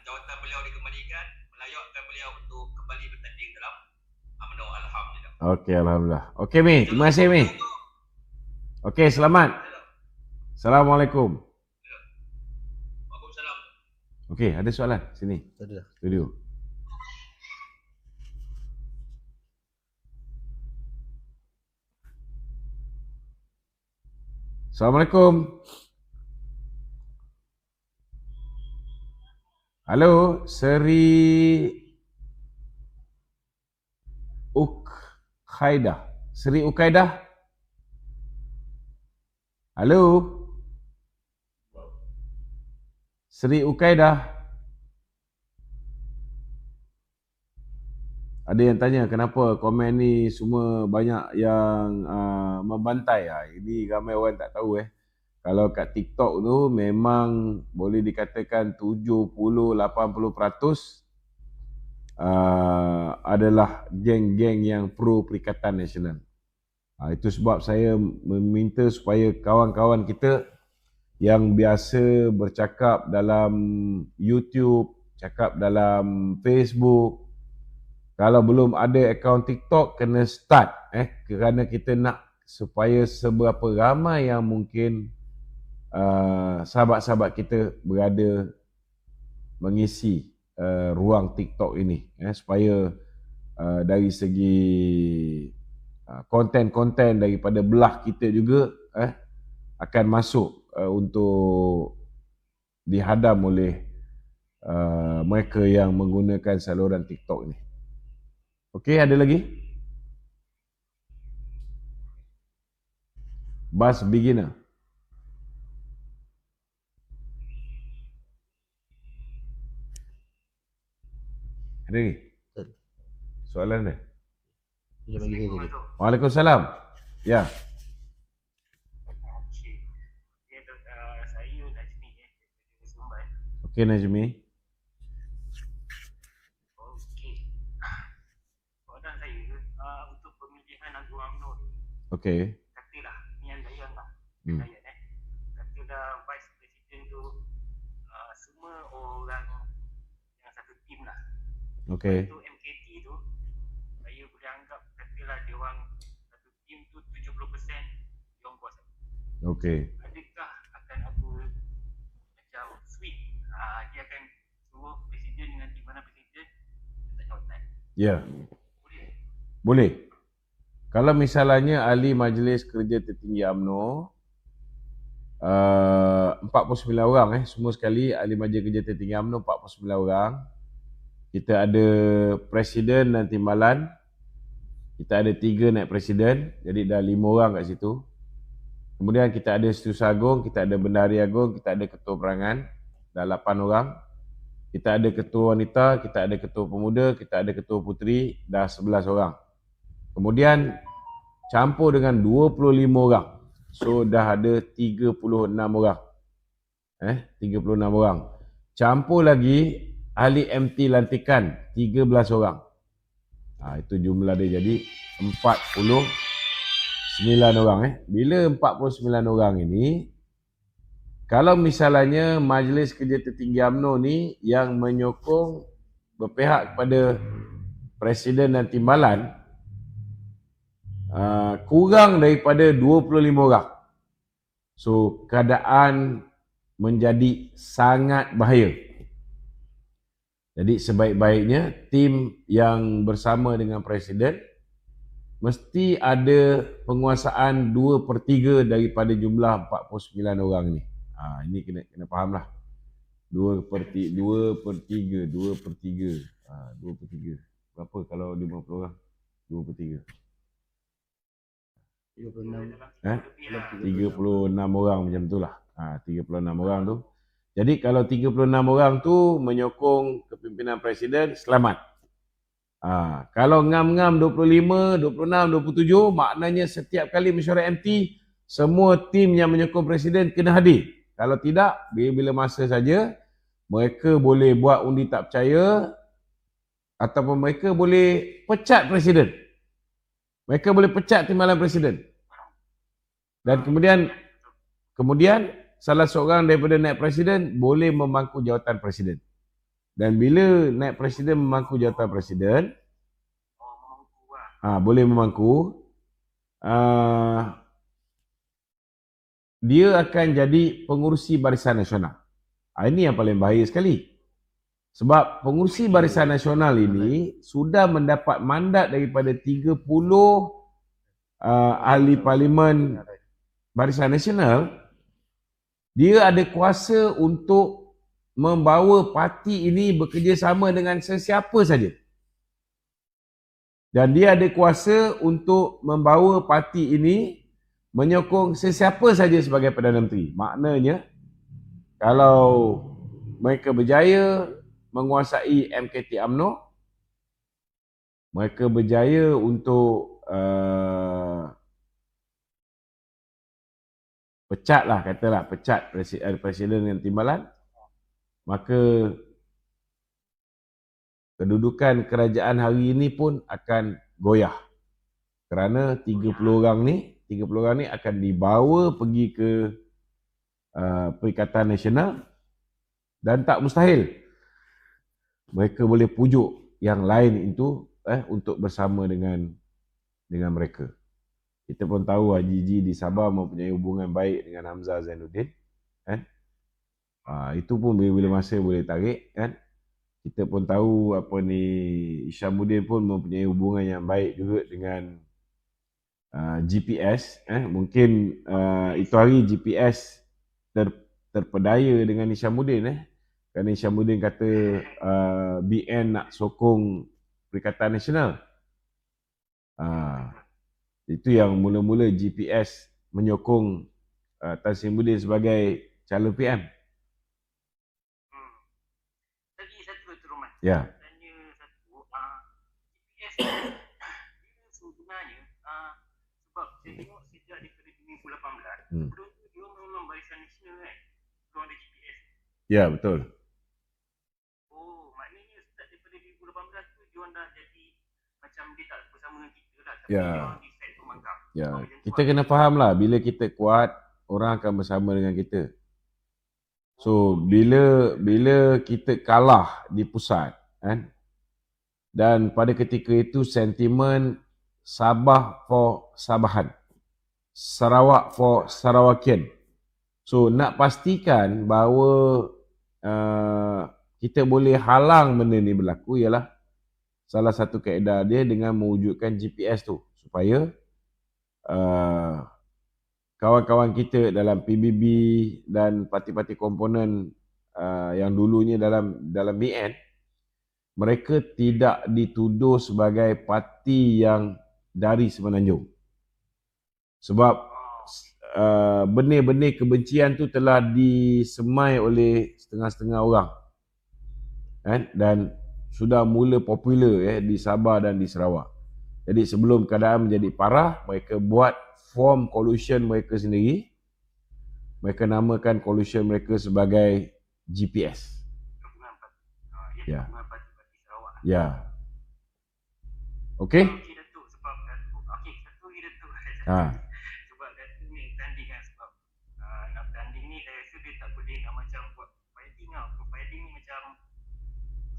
jawatan beliau dikembalikan, melayakkan beliau untuk kembali bertanding dalam UMNO. Alhamdulillah. Okey, Alhamdulillah. Okey Mi, terima kasih Mi. Okey, selamat. Assalamualaikum. Waalaikumsalam. Okey, ada soalan sini. Ada. Studio. Assalamualaikum. Halo, Seri Ukaidah. Seri Ukaidah. Halo. Seri Ukaidah. Ada yang tanya kenapa komen ni semua banyak yang membantai. Ini ramai orang tak tahu Kalau kat TikTok tu memang boleh dikatakan 70-80% adalah geng-geng yang pro Perikatan Nasional. Itu sebab saya meminta supaya kawan-kawan kita yang biasa bercakap dalam YouTube, cakap dalam Facebook, kalau belum ada akaun TikTok, kena start kerana kita nak supaya seberapa ramai yang mungkin sahabat-sahabat kita berada mengisi ruang TikTok ini supaya dari segi konten-konten daripada belah kita juga akan masuk untuk dihadam oleh mereka yang menggunakan saluran TikTok ini. Okey, ada lagi? Bas beginner. Ada lagi? Soalan dia? Dia bagi saya tadi. Waalaikumsalam. Ya. Saya Najmi dari Sumbai. Okey Najmi. Okey. Soalan saya untuk pemilihan Agung UMNO ni, Okey. katalah Mian Dayang lah. Hmm. Katalah Vice President tu semua orang yang satu tim lah. Okey. Untuk MKT tu, saya boleh anggap katalah dia orang satu tim tu 70% dia orang kuasa. Okey. Adakah akan apa macam sweep? Dia akan suruh presiden dengan di mana presiden letak jawatan. Ya. Boleh? Boleh. Kalau misalnya ahli Majlis Kerja Tertinggi UMNO 49 orang semua sekali ahli Majlis Kerja Tertinggi UMNO 49 orang. Kita ada presiden dan timbalan. Kita ada 3 naib presiden. Jadi dah 5 orang kat situ. Kemudian kita ada Setiausaha Agung, kita ada Bendahari Agung, kita ada ketua perangan. Dah 8 orang. Kita ada ketua wanita, kita ada ketua pemuda, kita ada ketua puteri. Dah 11 orang. Kemudian campur dengan 25 orang. So dah ada 36 orang. 36 orang. Campur lagi ahli MT lantikan 13 orang. Itu jumlah dia jadi 49 orang. Bila 49 orang ini, kalau misalnya Majlis Kerja Tertinggi UMNO ni yang menyokong berpihak kepada Presiden dan Timbalan kurang daripada 25 orang. So, keadaan menjadi sangat bahaya. Jadi sebaik-baiknya tim yang bersama dengan Presiden mesti ada penguasaan 2/3 daripada jumlah 49 orang ni. Ini kena faham lah. 2/3. 2/3. Berapa kalau 50 orang? 2/3. 36 orang macam tu lah. 36 orang tu. Jadi kalau 36 orang tu menyokong kepimpinan Presiden, selamat. Kalau ngam-ngam 25, 26, 27, maknanya setiap kali mesyuarat MT, semua tim yang menyokong Presiden kena hadir. Kalau tidak, bila-bila masa saja, mereka boleh buat undi tak percaya ataupun mereka boleh pecat Presiden. Mereka boleh pecat timbalan Presiden. Dan kemudian salah seorang daripada naib Presiden boleh memangku jawatan Presiden. Dan bila naib Presiden memangku jawatan Presiden, boleh memangku, dia akan jadi pengurusi Barisan Nasional. Ini yang paling bahaya sekali. Sebab pengurusi Barisan Nasional ini sudah mendapat mandat daripada 30 ahli parlimen Barisan Nasional. Dia ada kuasa untuk membawa parti ini bekerjasama dengan sesiapa saja. Dan dia ada kuasa untuk membawa parti ini menyokong sesiapa saja sebagai Perdana Menteri. Maknanya, kalau mereka berjaya menguasai MKT UMNO, mereka berjaya untuk pecat Presiden dengan Timbalan, maka kedudukan kerajaan hari ini pun akan goyah. Kerana 30 orang ni akan dibawa pergi ke Perikatan Nasional dan tak mustahil mereka boleh pujuk yang lain itu untuk bersama dengan mereka. Kita pun tahu Haji G di Sabah mempunyai hubungan baik dengan Hamzah Zainuddin, kan? Itu pun bila-bila masa boleh tarik, kan? Kita pun tahu Isyamuddin pun mempunyai hubungan yang baik juga dengan GPS. Mungkin itu hari GPS terpedaya dengan Isyamuddin. Kerana Isyamuddin kata BN nak sokong Perikatan Nasional. Itu yang mula-mula GPS menyokong Tan Sri Muhyiddin sebagai calon PM. Lagi satu tu Roman. Ya. Tanya satu, GPS dia sebenarnya sebab saya tengok sejak daripada 2018, sebelum tu dia memang Barisan Nasional kan. Belum ada GPS. Ya, betul. Maknanya start daripada 2018 tu dia dah jadi macam dia tak bersama dengan kita lah. Tapi Ya. dia decide tu mangkap. Ya, kita kena faham lah, bila kita kuat, orang akan bersama dengan kita. So, bila kita kalah di pusat, kan? Dan pada ketika itu sentimen Sabah for Sabahan, Sarawak for Sarawakian. So, nak pastikan bahawa kita boleh halang benda ni berlaku ialah salah satu kaedah dia dengan mewujudkan GPS tu, supaya kawan-kawan kita dalam PBB dan parti-parti komponen yang dulunya dalam BN, mereka tidak dituduh sebagai parti yang dari Semenanjung. Sebab benih-benih kebencian tu telah disemai oleh setengah-setengah orang, kan? Dan sudah mula popular di Sabah dan di Sarawak. Jadi sebelum keadaan menjadi parah, mereka buat form coalition mereka sendiri. Mereka namakan coalition mereka sebagai GPS. Ya. Ya. Okey? Okey Datuk, sebab Datuk, satu lagi Datuk. Sebab Datuk ni tanding kan, sebab nak tanding ni saya rasa dia tak boleh nak macam buat fighting lah. Fighting ni macam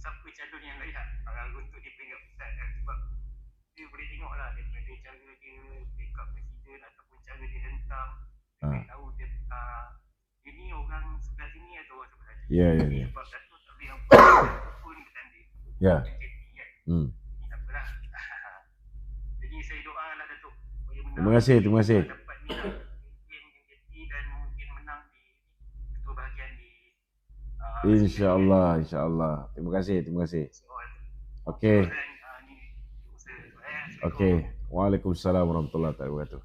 siapa calon yang layak untuk diperingkat pusat kan. Sebab dia boleh tengok lah daripada cara dia backup presiden ataupun cara dia hentam. Dia boleh tahu dia ini orang sebelah sini atau orang sebelah sini. Ya, ya, ya. Sebab Dato' tak boleh nampak pun bertanding. Ya. Jadi kan. Hmm. Ni tak apalah. Jadi saya doa lah Dato' supaya menang. Terima kasih, terima kasih. Dapat ni lah. Dan mungkin menang di ketua bahagian di InsyaAllah, insyaAllah. Terima kasih, terima kasih. Okey. Okey. Waalaikumsalam warahmatullahi wabarakatuh.